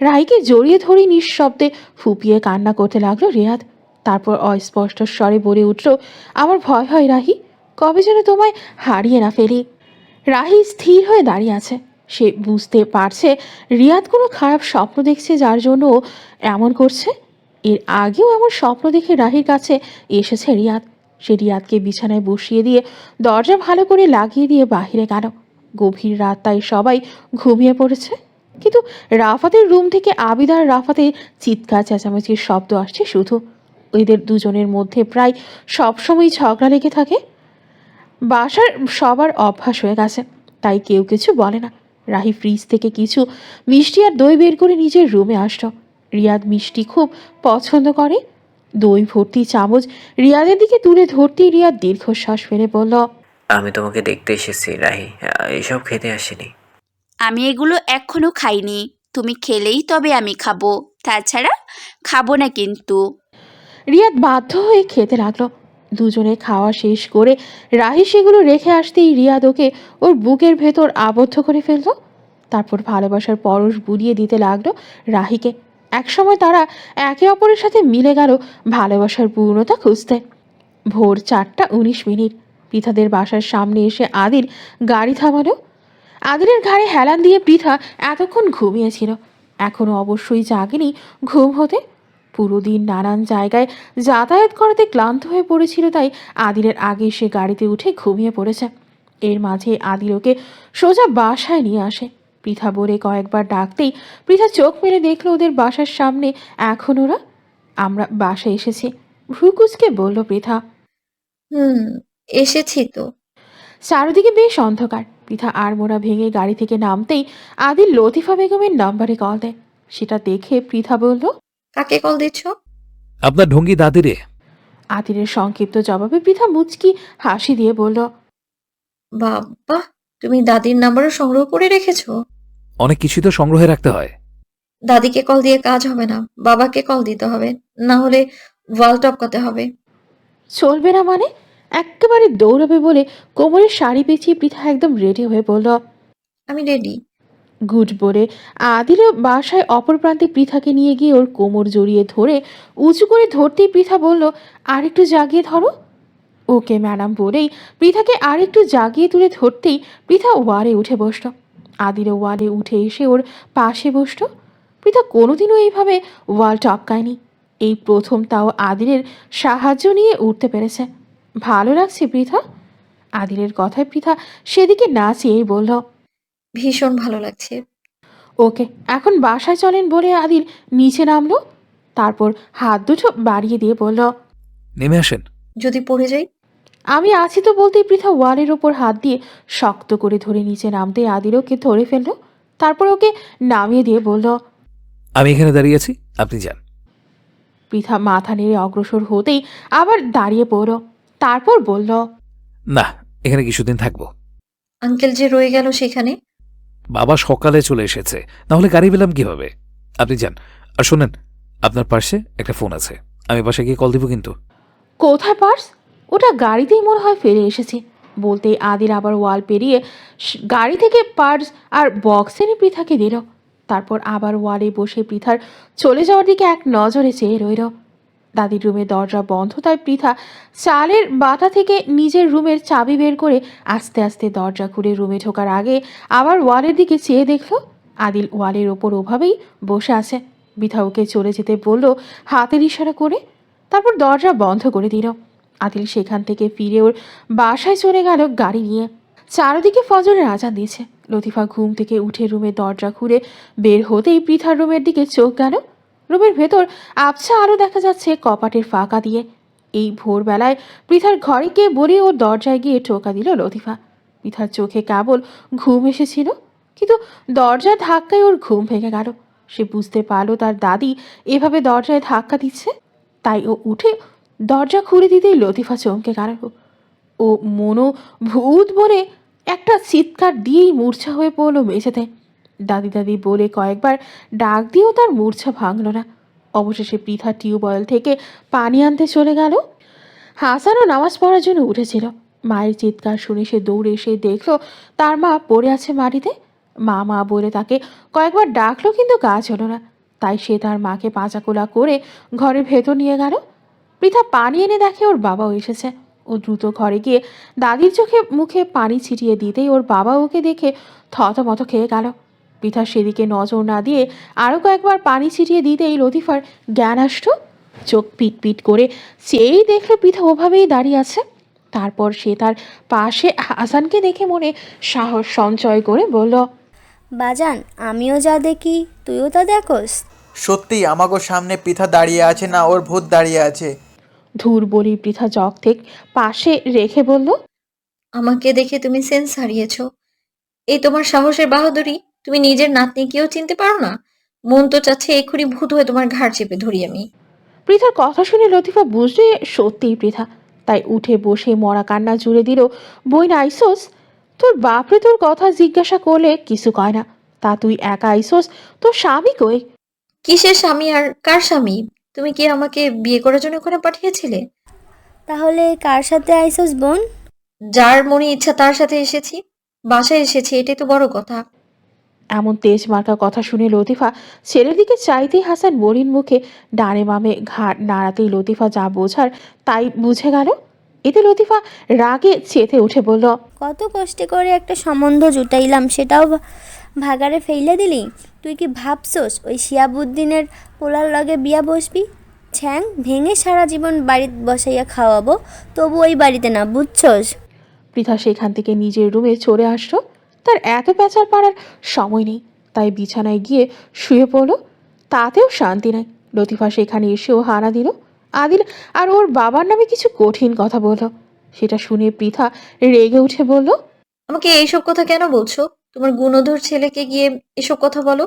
রাহিকে জড়িয়ে ধরে নিঃশব্দে ফুপিয়ে কান্না করতে লাগলো রিয়াদ। তারপর অস্পষ্ট স্বরে বলে উঠল, আমার ভয় হয় রাহি, কবে যেন তোমায় হারিয়ে না ফেলি। রাহি স্থির হয়ে দাঁড়িয়ে আছে। সে বুঝতে পারছে রিয়াদ কোনো খারাপ স্বপ্ন দেখছে যার জন্য ও এমন করছে। এর আগেও এমন স্বপ্ন দেখে রাহির কাছে এসেছে রিয়াদ। সে রিয়াদকে বিছানায় বসিয়ে দিয়ে দরজা ভালো করে লাগিয়ে দিয়ে বাহিরে গেল। গভীর রাত, তাই সবাই ঘুমিয়ে পড়েছে। কিন্তু রাফাতের রুম থেকে আবিদার রাফাতের চিৎকার চেঁচামেচির শব্দ আসছে শুধু। এদের দুজনের মধ্যে প্রায় সবসময় ঝগড়া লেগে থাকে। বাসার সবার অভ্যাস হয়ে গেছে, তাই কেউ কিছু বলে না। রাহি ফ্রিজ থেকে কিছু মিষ্টি আর দই বের করে নিজের রুমে আসলো। রিয়াদ মিষ্টি খুব পছন্দ করে। দই ভর্তি চামচ রিয়াদের দিকে তুলে ধরতেই রিয়াদ দীর্ঘশ্বাস ফেলে বলল, আমি তোমাকে দেখতে এসেছি রাহি, এসব খেতে আসিনি। আমি এগুলো এখনো খাইনি। তুমি খেলেই তবে আমি খাবো, তাছাড়া খাবো না কিন্তু। রিয়াদ বাধ্য হয়ে খেতে লাগলো। দুজনে খাওয়া শেষ করে রাহি সেগুলো রেখে আসতেই রিয়াদ ওকে ওর বুকের ভেতর আবদ্ধ করে ফেললো। তারপর ভালোবাসার পরশ বুলিয়ে দিতে লাগলো রাহিকে। একসময় তারা একে অপরের সাথে মিলে গেল ভালোবাসার পূর্ণতা খুঁজতে। ভোর 4:19। পৃথাদের বাসার সামনে এসে আদিল গাড়ি থামালো। আদিলের ঘাড়ে হেলান দিয়ে পৃথা এতক্ষণ ঘুমিয়েছিল। এখনও অবশ্যই জাগেনি ঘুম হতে। পুরো দিন নানান জায়গায় যাতায়াত করাতে ক্লান্ত হয়ে পড়েছিল, তাই আদিলের আগে সে গাড়িতে উঠে ঘুমিয়ে পড়েছে। এর মাঝে আদিল ওকে সোজা বাসায় নিয়ে আসে। পৃথা বলে কয়েকবার ডাকতেই পৃথা চোখ মেলে দেখলো ওদের বাসার সামনে এখন ওরা। আমরা বাসায় এসেছি, ভ্রুকুচকে বলল পৃথা। হুম, এসেছি তো। চারদিকে বেশ অন্ধকার। পৃথা আড়মোড়া ভেঙে গাড়ি থেকে নামতেই আদিল লতিফা বেগমের নাম্বারে কল দেয়। সেটা দেখে পৃথা বলল, কাকে কল দিচ্ছ? আপনার ঢঙ্গি দাদিরে। আদিলের সংক্ষিপ্ত জবাবে পৃথা মুচকি হাসি দিয়ে বলল, বাবা, তুমি দাদির নাম্বারও সংগ্রহ করে রেখেছো? অনেক কিছু তো সংগ্রহে রাখতে হয়। দাদিকে কল দিয়ে কাজ হবে না, বাবাকে কল দিতে হবে, না হলে ওয়াল টপকাতে হবে। চলবে না মানে? একেবারে দৌড়াবে বলে কোমরের শাড়ি পেঁচিয়ে পৃথা একদম রেডি হয়ে বলল, আমি রেডি। গুড বলে আদিলও বাসায় অপর প্রান্তে পৃথাকে নিয়ে গিয়ে ওর কোমর জড়িয়ে ধরে উঁচু করে ধরতেই পৃথা বলল, আর একটু জাগিয়ে ধরো। ওকে ম্যাডাম বলেই পৃথাকে আর একটু জাগিয়ে তুলে ধরতেই পৃথা ওয়ালে উঠে বসল। আদিলও ওয়ালে উঠে এসে ওর পাশে বসল। পৃথা কোনোদিনও এইভাবে ওয়াল টপকায়নি, এই প্রথম, তাও আদিলের সাহায্য নিয়ে উঠতে পেরেছে। ভালো লাগছে পৃথা? আদিলের কথায় পৃথা সেদিকে না চেয়েই বলল, ভীষণ ভালো লাগছে। ওকে, এখন বাসায় চলেন বলে আদিল নিচে নামলো। তারপর হাত দুটো বাড়িয়ে দিয়ে বলল, নেমে আসেন। যদি পড়ে যাই? আমি আছি তো বলতেই পৃথা ওয়ালের ওপর হাত দিয়ে শক্ত করে ধরে নিচে নামতে আদিল ওকে ধরে ফেললো। তারপর ওকে নামিয়ে দিয়ে বলল, আমি এখানে দাঁড়িয়ে আছি, আপনি যান। পৃথা মাথা নেড়ে অগ্রসর হতেই আবার দাঁড়িয়ে পড়ল। তারপর বলল, না, এখানে কিছুদিন থাকবো। আঙ্কেল যে রয়ে গেল সেখানে? বাবা সকালে চলে এসেছে, নাহলে গাড়ি পেলাম কিভাবে? আপনি যান। আর শোনেন, আপনার পার্সে একটা ফোন আছে, আমি বাসায় গিয়ে কল দিব কিন্তু। কোথায় পার্স? ওটা গাড়িতেই মনে হয় ফেলে এসেছি। বলতেই আদিল আবার ওয়াল পেরিয়ে গাড়ি থেকে পার্স আর বক্স এনে পৃথাকে দিল। তারপর আবার ওয়ালে বসে পৃথার চলে যাওয়ার দিকে এক নজরে চেয়ে রইল। দাদির রুমের দরজা বন্ধ, তাই পৃথা চালের বাটা থেকে নিজের রুমের চাবি বের করে আস্তে আস্তে দরজা খুলে রুমে ঢোকার আগে আবার ওয়ালের দিকে চেয়ে দেখল আদিল ওয়ালের ওপর ওভাবেই বসে আছে। পৃথা ওকে চলে যেতে বলল হাতের ইশারা করে। তারপর দরজা বন্ধ করে দিল। আদিল সেখান থেকে ফিরে ওর বাসায় চলে গেল গাড়ি নিয়ে। চারদিকে ফজরের আজান দিয়েছে। লতিফা ঘুম থেকে উঠে রুমের দরজা খুলে বের হতেই পৃথার রুমের দিকে চোখ গেল। রুমের ভেতর আবছা আলো দেখা যাচ্ছে কপাটের ফাঁকা দিয়ে। এই ভোরবেলায় পৃথার ঘরে কে বলে ওর দরজায় গিয়ে টোকা দিল লতিফা। পৃথার চোখে কেবল ঘুম এসেছিল, কিন্তু দরজার ধাক্কায় ওর ঘুম ভেঙে গেল। সে বুঝতে পারল তার দাদি এভাবে দরজায় ধাক্কা দিচ্ছে। তাই ও উঠে দরজা খুলে দিতেই লতিফা চমকে গেল। ও মনো ভূত বলে একটা চিৎকার দিয়েই মূর্ছা হয়ে পড়ল মেঝেতে। দাদি দাদি বলে কয়েকবার ডাক দিয়েও তার মূর্ছা ভাঙল না। অবশেষে পৃথা টিউবওয়েল থেকে পানি আনতে চলে গেল। হাসানও নামাজ পড়ার জন্য উঠেছিল। মায়ের চিৎকার শুনে সে দৌড়ে এসে দেখল তার মা পড়ে আছে মাটিতে। মা মা বলে তাকে কয়েকবার ডাকলো, কিন্তু কাজ হলো না। তাই সে তার মাকে পাঁচাকোলা করে ঘরের ভেতর নিয়ে গেল। পৃথা পানি এনে দেখে ওর বাবাও এসেছে। ও দ্রুত ঘরে গিয়ে দাদির চোখে মুখে পানি ছিটিয়ে দিতেই ওর বাবা ওকে দেখে থতমত খেয়ে গেল। পৃথা সেদিকে নজর না দিয়ে আরও কয়েকবার পানি ছিটিয়ে দিতেই লতিফার জ্ঞান আসলো। চোখ পিট পিট করে সেই দেখলো পৃথা ওভাবেই দাঁড়িয়ে আছে। তারপর সে তার পাশে হাসানকে দেখে মনে সাহস সঞ্চয় করে বলল, বাজান, আমিও যা দেখি তুইও তা দেখোস? সত্যি আমাগো সামনে পৃথা দাঁড়িয়ে আছে না ওর ভূত দাঁড়িয়ে আছে? ধুর বলি পৃথা জগ থেকে পাশে রেখে বলল, আমাকে দেখে তুমি সেন্স হারিয়েছ। এই তোমার সাহসের বাহাদুরি! তুমি নিজের নাতনিকেও চিনতে পারো না? মন তো চাচ্ছে এক্ষুনি ভূত হয়ে তোমার ঘাড় চেপে ধরি আমি। পৃথার কথা শুনে লতিফা বুঝলে সত্যিই পৃথা। তাই উঠে বসে মরা কান্না জুড়ে দিল, বই না আইসোস? তোর বাপরে তোর কথা জিজ্ঞাসা করলে কিছু কয় না, তা তুই একা আইসোস? তোর স্বামী কই? কিসের স্বামী আর কার স্বামী? তুমি কি আমাকে বিয়ে করার জন্য ওখানে পাঠিয়েছিলে? তাহলে কার সাথে আইসোস বোন? যার মনে ইচ্ছা তার সাথে এসেছি। বাসায় এসেছি, এটাই তো বড় কথা। এমন তেজ মার্কা কথা শুনে লতিফা ছেলের দিকে চাইতেই হাসান মলিন মুখে ডানে বামে ঘাট নাড়াতেই লতিফা যা বোঝার তাই বুঝে গেল। এতে লতিফা রাগে চেতে উঠে বলল, কত কষ্টে করে একটা সম্বন্ধ জুটাইলাম, সেটাও ভাগারে ফেইলে দিলি? তুই কি ভাবছোস ওই শিয়াবুদ্দিনের পোলার লগে বিয়া বসবি? ছ্যাং ভেঙে সারা জীবন বাড়িতে বসাইয়া খাওয়াবো, তবু ওই বাড়িতে না, বুঝছস? পৃথা সেখান থেকে নিজের রুমে চলে আসলো। তার এত পেঁচার পাড়ার সময় নেই, তাই বিছানায় গিয়ে শুয়ে পড়ল। তাতেও শান্তি নাই। লতিফা সেখানে এসেও হানা দিল। আদিল আর ওর বাবার নামে কিছু কঠিন কথা বলল। সেটা শুনে পৃথা রেগে উঠে বলল, আমাকে এইসব কথা কেন বলছো? তোমার গুণধর ছেলেকে গিয়ে এসব কথা বলো।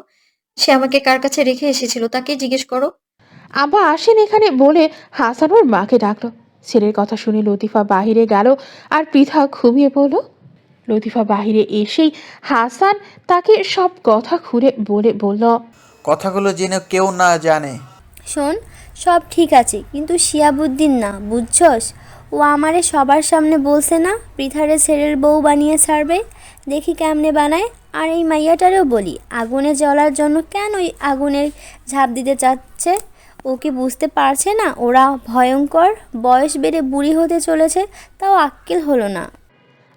সে আমাকে কার কাছে রেখে এসেছিল তাকে জিজ্ঞেস করো। আব্বা আসেন এখানে বলে হাসান ওর মাকে ডাকলো। ছেলের কথা শুনে লতিফা বাহিরে গেল আর পৃথা ঘুমিয়ে পড়ল। লতিফা বাহিরে এসেই হাসান তাকে সব কথা খুলে বলল, কথাগুলো যেন কেউ না জানে। শোন, সব ঠিক আছে, কিন্তু শিয়াবুদ্দিন না, বুঝছস? ও আমারে সবার সামনে বলছে না পৃথারে ছেলের বউ বানিয়ে ছাড়বে। দেখি কেমনে বানায়। আর এই মাইয়াটারেও বলি, আগুনে জ্বলার জন্য কেন ওই আগুনের ঝাঁপ দিতে চাচ্ছে? ও কি বুঝতে পারছে না ওরা ভয়ঙ্কর? বয়স বেড়ে বুড়ি হতে চলেছে, তাও আক্কেল হলো না।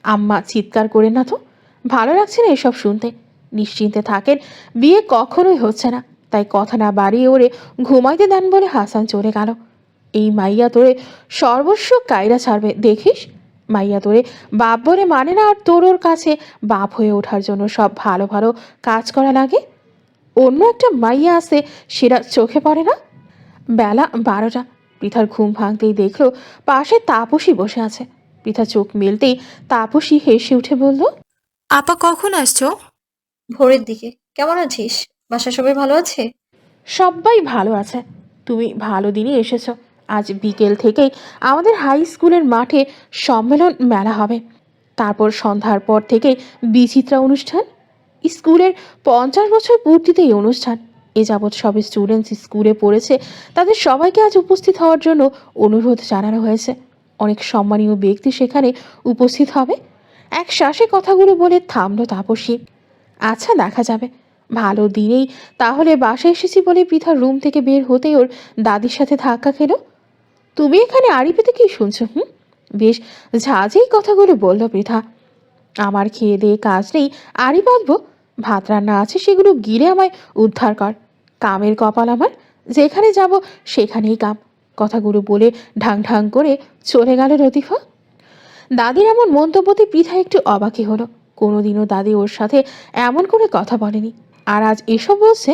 আম্মা চিৎকার করে না তো, ভালো লাগছে না এসব শুনতে। নিশ্চিন্তে থাকেন, বিয়ে কখনোই হচ্ছে না। তাই কথা না বাড়িয়ে ওরে ঘুমাইতে দেন বলে হাসান চলে গেল। এই মাইয়া তোরে সর্বস্ব কায়রা ছাড়বে দেখিস। মাইয়া তোরে বাপ বলে মানে না, আর তোর ওর কাছে বাপ হয়ে ওঠার জন্য সব ভালো ভালো কাজ করা লাগে। অন্য একটা মাইয়া আছে, সেটা চোখে পড়ে না। বেলা 12টা। পৃথার ঘুম ভাঙতেই দেখলো পাশে তাপসী বসে আছে। পৃথা চোখ মেলতেই তাপসী হেসে উঠে বলল, আপা কখন আসছো? ভোরের দিকে। কেমন আছিস? বাসা সবাই ভালো আছে? সবাই ভালো আছে। তুমি ভালো দিনে এসেছো। আজ বিকেল থেকেই আমাদের হাই স্কুলের মাঠে সম্মেলন মেলা হবে। তারপর সন্ধ্যার পর থেকে বিচিত্রা অনুষ্ঠান। স্কুলের 50 বছর পূর্তিতে এই অনুষ্ঠান। এ যাবৎ সব স্টুডেন্টস স্কুলে পড়েছে, তাদের সবাইকে আজ উপস্থিত হওয়ার জন্য অনুরোধ জানানো হয়েছে। অনেক সম্মানীয় ব্যক্তি সেখানে উপস্থিত হবে। এক শ্বাসে কথাগুলো বলে থামলো তাপসী। আচ্ছা, দেখা যাবে। ভালো দিনেই তাহলে বাসায় এসেছি বলে পৃথা রুম থেকে বের হতেই ওর দাদির সাথে ধাক্কা খেলো। তুমি এখানে আড়ি পেতে কি শুনছো? বেশ ঝাঁঝেই কথাগুলো বলল পৃথা। আমার খেয়ে দিয়ে কাজ নেই, আড়ি বাঁধবো? ভাত রান্না আছে, সেগুলো গিলে আমায় উদ্ধার কর। কামের কপাল আমার, যেখানে যাব সেখানেই কাম। কথাগুলো বলে ঢাং ঢাং করে চলে গেল লতিফা। দাদির এমন মন্তব্যতে পৃথা একটু অবাকই হলো। কোনোদিনও দাদি ওর সাথে এমন করে কথা বলেনি, আর আজ এসব বলছে।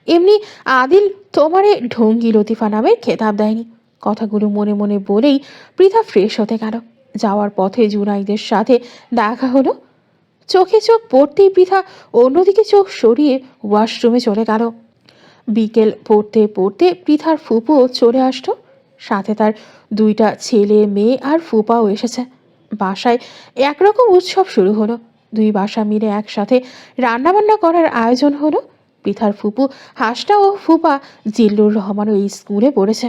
এমনি আদিল তোমারে ঢঙ্গি লতিফা নামের খেতাব দেয়নি। কথাগুলো মনে মনে বলেই পৃথা ফ্রেশ হতে গেল। যাওয়ার পথে জুনাইদের সাথে দেখা হলো। চোখে চোখ পড়তেই পৃথা অন্যদিকে চোখ সরিয়ে ওয়াশরুমে চলে গেল। বিকেল পড়তে পড়তে পৃথার ফুপুও চলে আসলো। সাথে তার 2টা ছেলে মেয়ে আর ফুপাও এসেছে। বাসায় একরকম উৎসব শুরু হলো। 2 বাসা মিলে একসাথে রান্নাবান্না করার আয়োজন হলো। পৃথার ফুপু হাসনা ও ফুপা জিল্লুর রহমানও এই স্কুলে পড়েছে।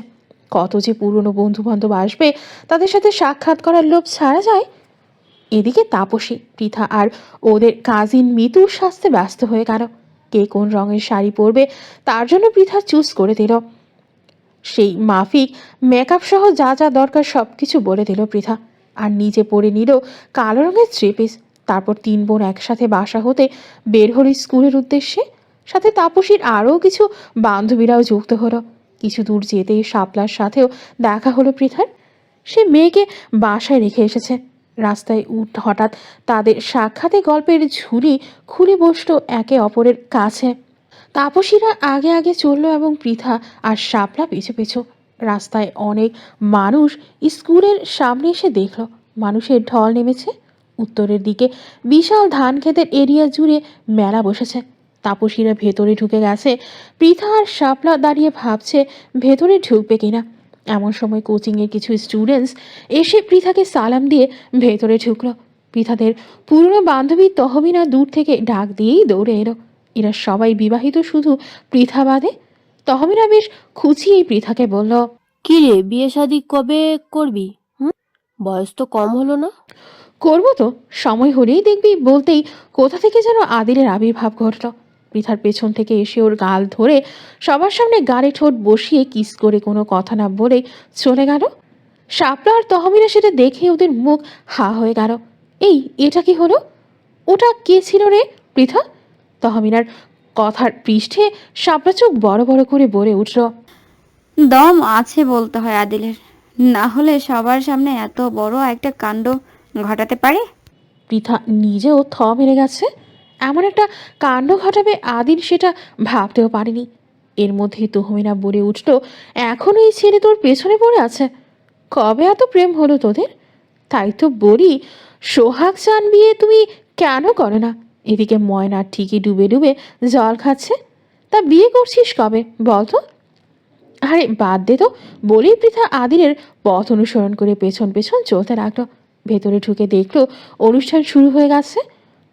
কত যে পুরনো বন্ধু বান্ধব আসবে, তাদের সাথে সাক্ষাৎ করার লোভ ছাড়া যায়। এদিকে তাপসী, পৃথা আর ওদের কাজিন মিতুর সাজতে ব্যস্ত হয়ে গেল। কে কোন রঙের শাড়ি পরবে তার জন্য পৃথা চুজ করে দিল। সেই মাফিক মেকআপ সহ যা যা দরকার সব কিছু বলে দিল পৃথা। আর নিজে পরে নিল কালো রঙের 3 পিস। তারপর 3 বোন একসাথে বাসা হতে বের হলো স্কুলের উদ্দেশ্যে। সাথে তাপসীর আরও কিছু বান্ধবীরাও যুক্ত হলো। কিছু দূর যেতেই শাপলার সাথেও দেখা হলো পৃথার। সে মেয়েকে বাসায় রেখে এসেছে। রাস্তায় হঠাৎ তাদের সাক্ষাতে গল্পের ঝুলি খুলে বসলো একে অপরের কাছে। তাপসীরা আগে আগে চলল এবং পৃথা আর শাপলা পিছু পিছু। রাস্তায় অনেক মানুষ স্কুলের সামনে এসে দেখল মানুষের ঢল নেমেছে। উত্তরের দিকে বিশাল ধান ক্ষেতের এরিয়া জুড়ে মেলা বসেছে। তাপসীরা ভেতরে ঢুকে গেছে। পৃথা আর শাপলা দাঁড়িয়ে ভাবছে ভেতরে ঢুকবে কিনা। এমন সময় কোচিংয়ের কিছু স্টুডেন্টস এসে পৃথাকে সালাম দিয়ে ভেতরে ঢুকলো। পৃথাদের পুরনো বান্ধবী তহমিনা দূর থেকে ডাক দিয়েই দৌড়ে এলো। এরা সবাই বিবাহিত, শুধু পৃথা বাদে। তহমিনা বেশ খুঁচিয়েই পৃথাকে বলল, কি রে, বিয়ে শাদি কবে করবি? বয়স তো কম হলো না? করবো তো, সময় হলেই দেখবি বলতেই কোথা থেকে যেন আদিলের আবির্ভাব ঘটল। পৃথার পেছন থেকে এসে ওর গাল ধরে সবার সামনে গালে ঠোঁট বসিয়ে কিস করে কোনো কথা না বলে চলে গেল। শাপলা আর তহমিনা সেটা দেখে ওদের মুখ হা হয়ে গেল। এই, এটা কি হলো? ওটা কে ছিল রে পৃথা? তহমিনার কথার পৃষ্ঠে শাপলা চোখ বড় বড় করে বলে উঠল, দম আছে বলতে হয় আদিলের, না হলে সবার সামনে এত বড় একটা কাণ্ড ঘটাতে পারে? পৃথা নিজেও থ মেরে গেছে। এমন একটা কাণ্ড ঘটাবে আদিল সেটা ভাবতেও পারেনি। এর মধ্যেই তহমিনা বলে উঠল, এখনো এই ছেলে তোর পেছনে পড়ে আছে? কবে এত প্রেম হলো তোদের? তাই তো বলি, সোহাগ চান বিয়ে তুমি কেন করো না? এদিকে ময়না ঠিকই ডুবে ডুবে জল খাচ্ছে। তা বিয়ে করছিস কবে বল তো? আরে বাদ দে তো, বলেই পৃথা আদিলের পথ অনুসরণ করে পেছন পেছন চলতে লাগলো। ভেতরে ঢুকে দেখলো অনুষ্ঠান শুরু হয়ে গেছে।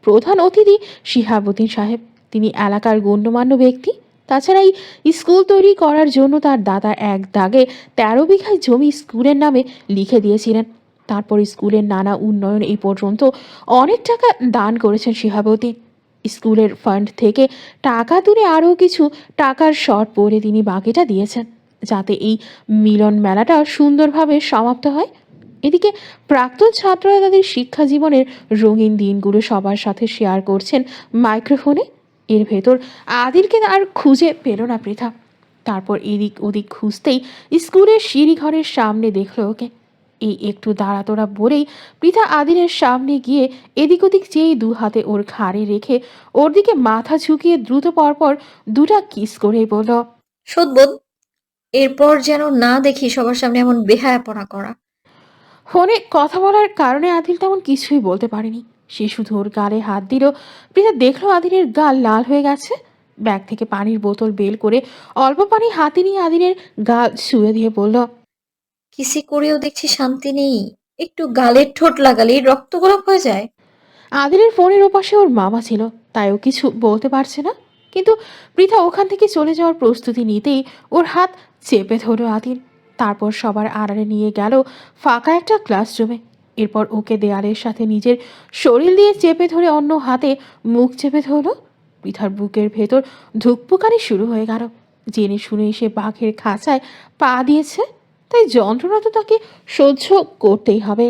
প্রধান অতিথি শিহাবুদ্দিন সাহেব। তিনি এলাকার গণ্যমান্য ব্যক্তি। তাছাড়া এই স্কুল তৈরি করার জন্য তার দাদা এক দাগে 13 বিঘায় জমি স্কুলের নামে লিখে দিয়েছিলেন। তারপর স্কুলের নানা উন্নয়ন এই পর্যন্ত অনেক টাকা দান করেছেন শিহাবুদ্দিন। স্কুলের ফান্ড থেকে টাকা তুলে আরও কিছু টাকার শর্ট পড়ে তিনি বাকিটা দিয়েছেন, যাতে এই মিলন মেলাটা সুন্দরভাবে সমাপ্ত হয়। এদিকে প্রাক্তন ছাত্ররা তাদের শিক্ষা জীবনের রঙিন দিনগুলো সবার সাথে শেয়ার করছেন মাইক্রোফোনে। এর ভেতর আদিলকে আর খুঁজে পেল না পৃথা। তারপর এদিক ওদিক খুঁজতেই স্কুলের সিঁড়িঘরের সামনে দেখলো ওকে। এই একটু দাঁড়াতোড়া বলেই পৃথা আদিলের সামনে গিয়ে এদিক ওদিক চেয়ে 2 হাতে ওর ঘাড়ে রেখে ওর দিকে মাথা ঝুঁকিয়ে দ্রুত পরপর 2টা কিস করেই বলল, শোধবোধ, এরপর যেন না দেখি সবার সামনে এমন বেহায়াপনা করা। ফোনে কথা বলার কারণে আদিল তেমন কিছুই বলতে পারেনি। সে শুধু ওর গালে হাত দিল। পৃথা দেখলো আদিলের গাল লাল হয়ে গেছে। ব্যাগ থেকে পানির বোতল বের করে অল্প পানি হাতে নিয়ে আদিলের গা ছুঁয়ে দিয়ে বলল, কিসি করেও দেখছি শান্তি নেই। একটু গালের ঠোঁট লাগালেই রক্ত গোলাপ হয়ে যায়। আদিলের ফোনের ওপাশে ওর মামা ছিল, তাই ও কিছু বলতে পারছে না। কিন্তু পৃথা ওখান থেকে চলে যাওয়ার প্রস্তুতি নিতেই ওর হাত চেপে ধরল আদিল। তারপর সবার আড়ালে নিয়ে গেল ফাঁকা একটা ক্লাসরুমে। এরপর ওকে দেয়ালের সাথে নিজের শরীর দিয়ে চেপে ধরে অন্য হাতে মুখ চেপে ধরল। পৃথার বুকের ভেতর ধুকপুকানি শুরু হয়ে গেল। জেনে শুনে সে বাঘের খাঁচায় পা দিয়েছে, তাই যন্ত্রণা তো তাকে সহ্য করতেই হবে।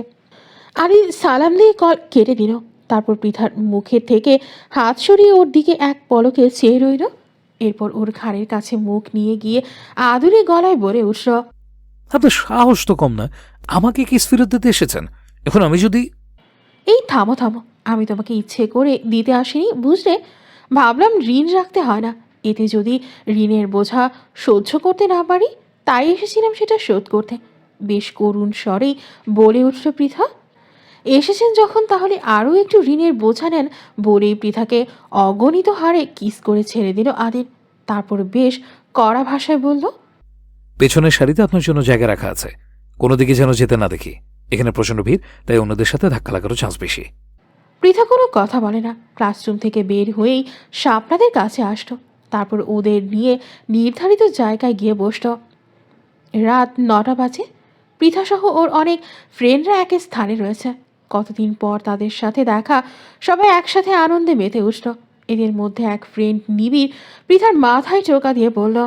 আদিল সালাম দিয়ে কল কেটে দিল। তারপর পৃথার মুখের থেকে হাত সরিয়ে ওর দিকে এক পলকে চেয়ে রইল। এরপর ওর ঘাড়ের কাছে মুখ নিয়ে গিয়ে আদুরে গলায় বলে উঠল, আপনার সাহস তো কম না, আমাকে কিস ফেরত দিতে এসেছেন। এখন আমি যদি এই থামো থামো, আমি তোমাকে ইচ্ছে করে দিতে আসিনি, বুঝলে? ভাবলাম ঋণ রাখতে হয় না, এতে যদি ঋণের বোঝা সহ্য করতে না পারি, তাই এসেছিলাম সেটা শোধ করতে। বেশ করুণ স্বরেই বলে উঠল পৃথা। এসেছেন যখন তাহলে আরও একটু ঋণের বোঝা নেন, বলেই পৃথাকে অগণিত হারে কিস করে ছেড়ে দিল আদিল। তারপর বেশ কড়া ভাষায় বলল, পেছনের সারিতে আপনার জন্য জায়গা রাখা আছে, কোনো দিকে যেন যেতে না দেখি। এখানে প্রচণ্ড ভিড়, তাই অন্যদের সাথে ধাক্কা লাগারও চান্স বেশি। পৃথা কোনো কথা বলে না। ক্লাসরুম থেকে বের হয়েই শাপলাদের কাছে আসলো। তারপর ওদের নিয়ে নির্ধারিত জায়গায় গিয়ে বসল। রাত 9টা বাজে। পৃথাসহ ওর অনেক ফ্রেন্ডরা এক স্থানে রয়েছে। কতদিন পর তাদের সাথে দেখা, সবাই একসাথে আনন্দে মেতে উঠল। এদের মধ্যে এক ফ্রেন্ড নিবিড় পৃথার মাথায় টোকা দিয়ে বলল,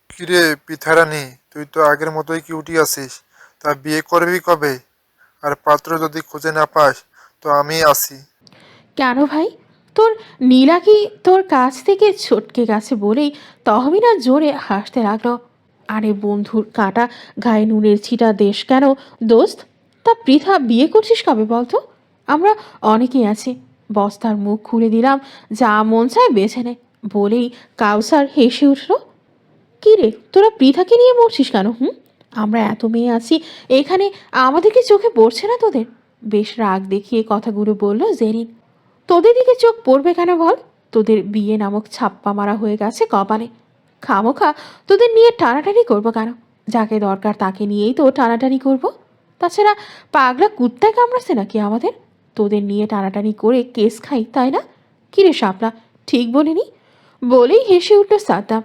কিরে পিথারানি, তুই তো আগের মতোই কিউটি আছিস, তা বিয়ে করবি কবে? আর পাত্র যদি খুঁজে না পাস তো আমি আছি। কেন ভাই, তোর নীলা কি তোর কাছ থেকে ছটকে গেছে? বলেই তহমিনা জোরে হাসতে লাগলো। আরে বন্ধুর কাটা গায়ে নুনের ছিটা দেশ কেন দোস্ত? তা পৃথা বিয়ে করছিস কবে বলতো? আমরা অনেকেই আছি। বস্তার মুখ খুলে দিলাম, যা মন চায় বেছে নে, বলেই কাউসার হেসে উঠল। কী রে, তোরা পৃথাকে নিয়ে মরছিস কেন? আমরা এত মেয়ে আছি এখানে, আমাদেরকে চোখে পড়ছে না তোদের? বেশ রাগ দেখিয়ে কথাগুলো বলল জেরিন। তোদের দিকে চোখ পড়বে কেন বল? তোদের বিয়ে নামক ছাপ্পা মারা হয়ে গেছে কপালে। খামোখা তোদের নিয়ে টানাটানি করবো কেন? যাকে দরকার তাকে নিয়েই তো টানাটানি করব। তাছাড়া পাগলা কুত্তায় কামড়াচ্ছে নাকি আমাদের? তোদের নিয়ে টানাটানি করে কেস খাই, তাই না? কিরে শাপলা, ঠিক বলিনি? বলেই হেসে উঠল সাদ্দাম।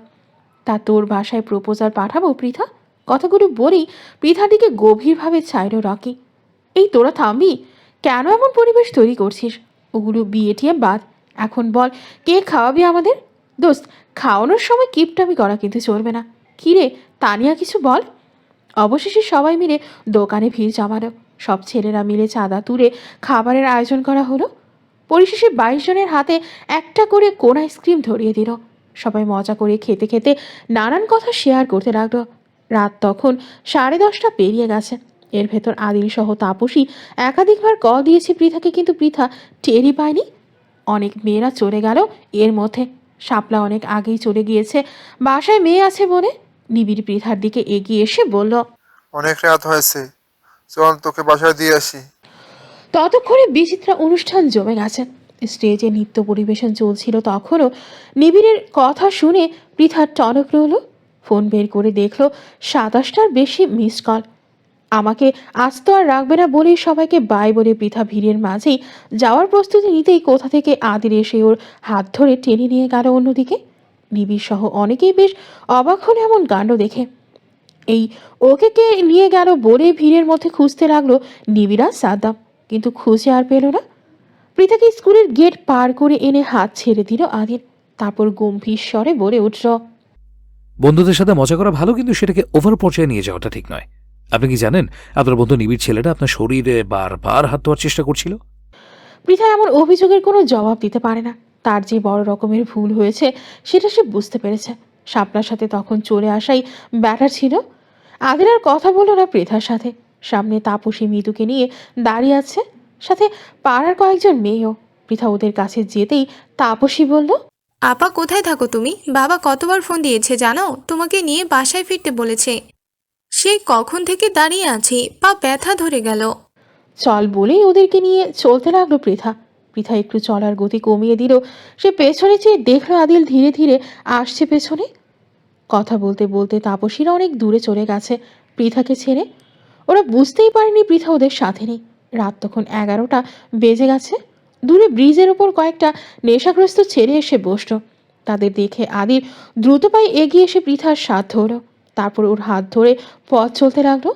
তা তোর ভাষায় প্রপোজাল পাঠাবো পৃথা? কথাগুলো বলেই পৃথার দিকে গভীরভাবে চাইল রকি। এই তোরা থামবি? কেন এমন পরিবেশ তৈরি করছিস? ওগুলো বিয়ে টিয়ে বাদ। এখন বল, কে খাওয়াবি আমাদের? দোস্ত, খাওয়ানোর সময় কিপটামি করা কিন্তু চলবে না। কিরে তানিয়া, কিছু বল। অবশেষে সবাই মিলে দোকানে ভিড় জমালো। সব ছেলেরা মিলে চাঁদা তুলে খাবারের আয়োজন করা হলো। পরিশেষে 22 জনের হাতে একটা করে কোন আইসক্রিম ধরিয়ে দিল। সবাই মজা করে খেতে খেতে নানান কথা শেয়ার করতে লাগলো। রাত তখন 10:30 পেরিয়ে গেছে। এর ভেতর আদিল সহ তাপসী একাধিকবার কল দিয়েছে পৃথাকে, কিন্তু পৃথা টেরই পায়নি। অনেক মেয়েরা চলে গেল এর মধ্যে। শাপলা অনেক আগেই চলে গিয়েছে, বাসায় মেয়ে আছে বলে। নিবিড় পৃথার দিকে এগিয়ে এসে বলল, অনেক রাত হয়েছে, চল তোকে বাসায় দিয়ে আসি। ততক্ষণে বিচিত্রা অনুষ্ঠান জমে গেছে। স্টেজে নৃত্য পরিবেশন চলছিল তখনও। নিবিড়ের কথা শুনে পৃথার টনক রইল। ফোন বের করে দেখল 27টার বেশি মিসড কল। আমাকে আজ তো আর রাখবে না বলে সবাইকে বাই বলে পৃথা ভিড়ের মাঝেই যাওয়ার প্রস্তুতি নিতেই কোথা থেকে আদিল এসে ওর হাত ধরে টেনে নিয়ে গেল অন্যদিকে। নিবিড় সহ অনেকেই বেশ অবাক হলো এমন কাণ্ড দেখে। এই ওকে কে নিয়ে গেল বলে ভিড়ের মধ্যে খুঁজতে লাগলো নিবিড়া সাদ্দাম, কিন্তু খুঁজে আর পেল না। পৃথাকে স্কুলের গেট পার করে এনে হাত ছেড়ে দিল আদিল। তারপর গম্ভীর স্বরে বলে উঠল, বন্ধুদের সাথে মজা করা ভালো, কিন্তু সেটাকে ওভার পর্যায়ে নিয়ে যাওয়াটা ঠিক নয়। আপনি কি জানেন আপনার বন্ধু নিবিড় ছেলেটা আপনার শরীরে বারবার হাত দেওয়ার চেষ্টা করছিল? পৃথা এমন অভিযোগের কোনো জবাব দিতে পারে না। তার যে বড় রকমের ভুল হয়েছে সেটা সে বুঝতে পেরেছে। শাপলার সাথে তখন চলে আসাই ব্যাটার ছিল। আদিল আর কথা বলল না পৃথার সাথে। সামনে তাপসী মৃদুকে নিয়ে দাঁড়িয়ে আছে, সাথে পাড়ার কয়েকজন মেয়েও। পৃথা ওদের কাছে যেতেই তাপসী বলল, আপা কোথায় থাকো তুমি? বাবা কতবার ফোন দিয়েছে জানো, তোমাকে নিয়ে বাসায় ফিরতে বলেছে। সেই কখন থেকে দাঁড়িয়ে আছি, পা ব্যথা ধরে গেল। চল বলেই ওদেরকে নিয়ে চলতে লাগলো পৃথা। পৃথা একটু চলার গতি কমিয়ে দিল। সে পেছনে চেয়ে দেখলো আদিল ধীরে ধীরে আসছে পেছনে। কথা বলতে বলতে তাপসীরা অনেক দূরে চলে গেছে পৃথাকে ছেড়ে। ওরা বুঝতেই পারেনি পৃথা ওদের সাথে নেই। রাত তখন 11টা বেজে গেছে। দূরে ব্রিজের ওপর কয়েকটা নেশাগ্রস্ত ছেলে এসে বসল। তাদের দেখে আদিল দ্রুত পায়ে এগিয়ে এসে পৃথার হাত ধরল। তারপর ওর হাত ধরে পথ চলতে লাগলো।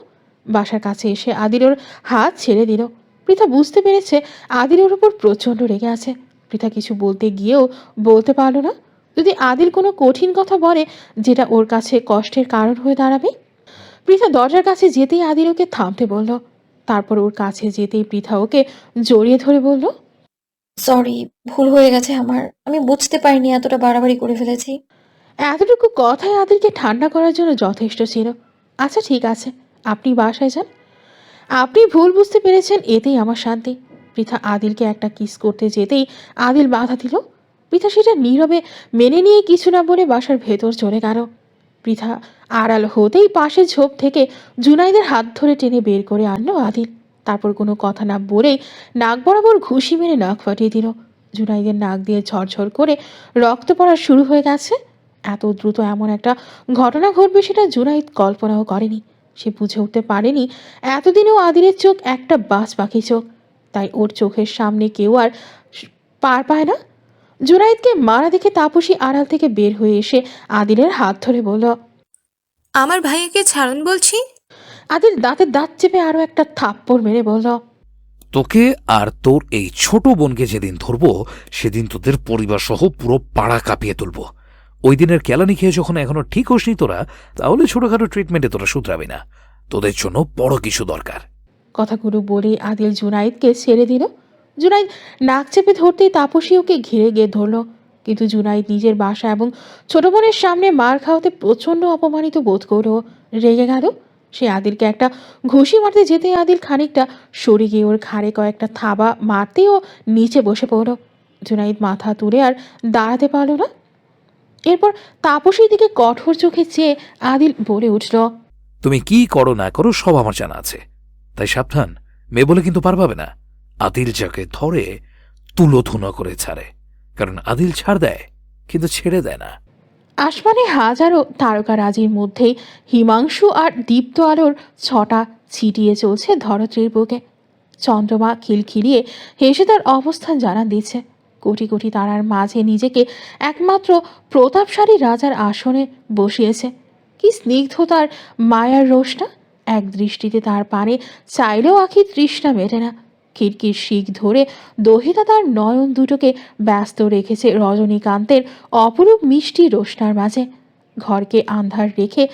বাসার কাছে এসে আদিল ওর হাত ছেড়ে দিল। পৃথা বুঝতে পেরেছে আদিল ওর উপর প্রচণ্ড রেগে আছে। পৃথা কিছু বলতে গিয়েও বলতে পারল না। যদি আদিল কোনো কঠিন কথা বলে যেটা ওর কাছে কষ্টের কারণ হয়ে দাঁড়াবে। পৃথা দরজার কাছে যেতেই আদিল ওকে থামতে বলল। তারপর ওর কাছে যেতেই পৃথা ওকে জড়িয়ে ধরে বলল, সরি, ভুল হয়ে গেছে আমার। আমি বুঝতে পারিনি এতটা বাড়াবাড়ি করে ফেলেছি। এতটুকু কথাই আদিলকে ঠান্ডা করার জন্য যথেষ্ট ছিল। আচ্ছা ঠিক আছে, আপনি বাসায় যান। আপনি ভুল বুঝতে পেরেছেন, এতেই আমার শান্তি। পৃথা আদিলকে একটা কিস করতে যেতেই আদিল বাধা দিল। পৃথা সেটা নীরবে মেনে নিয়ে কিছু না বলে বাসার ভেতর চলে গেল। পৃথা আড়াল হতেই পাশের ঝোপ থেকে জুনাইদের হাত ধরে টেনে বের করে আনলো আদিল। তারপর কোনো কথা না বলেই নাক বরাবর ঘুষি মেরে নাক ফাটিয়ে দিল। জুনাইদের নাক দিয়ে ঝরঝর করে রক্ত পড়া শুরু হয়ে গেছে। এত দ্রুত এমন একটা ঘটনা ঘটবে সেটা জুনাইদ কল্পনাও করেনি। সে বুঝে উঠতে পারেনি এতদিনেও আদিলের চোখ একটা বাজ পাখি চোখ, তাই ওর চোখের সামনে কেউ আর পার পায় না। জুনাইদকে মারা দেখে তাপসী আড়াল থেকে বের হয়ে এসে আদিলের হাত ধরে বলল, আমার ভাইয়াকে ছাড়ুন বলছি। আদিল দাঁতের দাঁত চেপে আরো একটা থাপ্পড় মেরে বলল, তোকে আর তোর এই ছোট বোনকে যেদিন ধরবো সেদিন তোদের পরিবার সহ পুরো পাড়া কাঁপিয়ে তুলবো। ওই দিনের কেলানি খেয়ে যখন এখনো ঠিক হসনি তোরা, তাহলে ছোটখাটো ট্রিটমেন্টে তোরা শুধরাবি না। তোদের জন্য বড় কিছু দরকার। কথাগুলো বলে আদিল জুনাইদকে ছেড়ে দিল। জুনাইদ নাক চেপে ধরতেই তাপসী ওকে ঘিরে গিয়ে ধরল। কিন্তু জুনাইদ নিজের বাসা এবং ছোট বোনের সামনে মার খাওয়াতে প্রচণ্ড অপমানিত বোধ করলেও রেগে গেল। সে আদিলকে একটা ঘুষি মারতে যেতে আদিল খানিকটা সরে গিয়ে ওর ঘাড়ে কয়েকটা থাবা মারতেই ও নিচে বসে পড়ল। জুনাইদ মাথা তুলে আর দাঁড়াতে পারল না। এরপর তাপসীর দিকে কঠোর চোখে চেয়ে আদিল বলে উঠল, তুমি কি করো না করো সব আমার জানা আছে, তাই সাবধান। মেয়ে বলে কিন্তু পার পাবে না। আদিল যাকে ধরে তুলো ধুনো করে ছাড়ে, কারণ আদিল ছাড় দেয় কিন্তু ছেড়ে দেয় না। আসমানে হাজারো তারকারাজির মধ্যেই হিমাংশু আর দীপ্ত আলোর ছটা ছিটিয়ে চলছে ধরত্রীর বুকে। চন্দ্রমা খিলখিলিয়ে হেসে তার অবস্থান জানান দিচ্ছে। কোটি কোটি তারার মাঝে নিজেকে একমাত্র প্রতাপশালী রাজার আসনে বসিয়েছে। কি স্নিগ্ধতার মায়ার রোষটা! এক দৃষ্টিতে তার পানে চাইলেও আখির তৃষ্ণা মেটে না। খিড়কির শিক ধরে দহিতা তার নয়ন দুটোকে ব্যস্ত রেখেছে রজনীকান্তের অপরূপ মিষ্টি রোশনার মাঝে। ঘরকে আন্ধার রেখে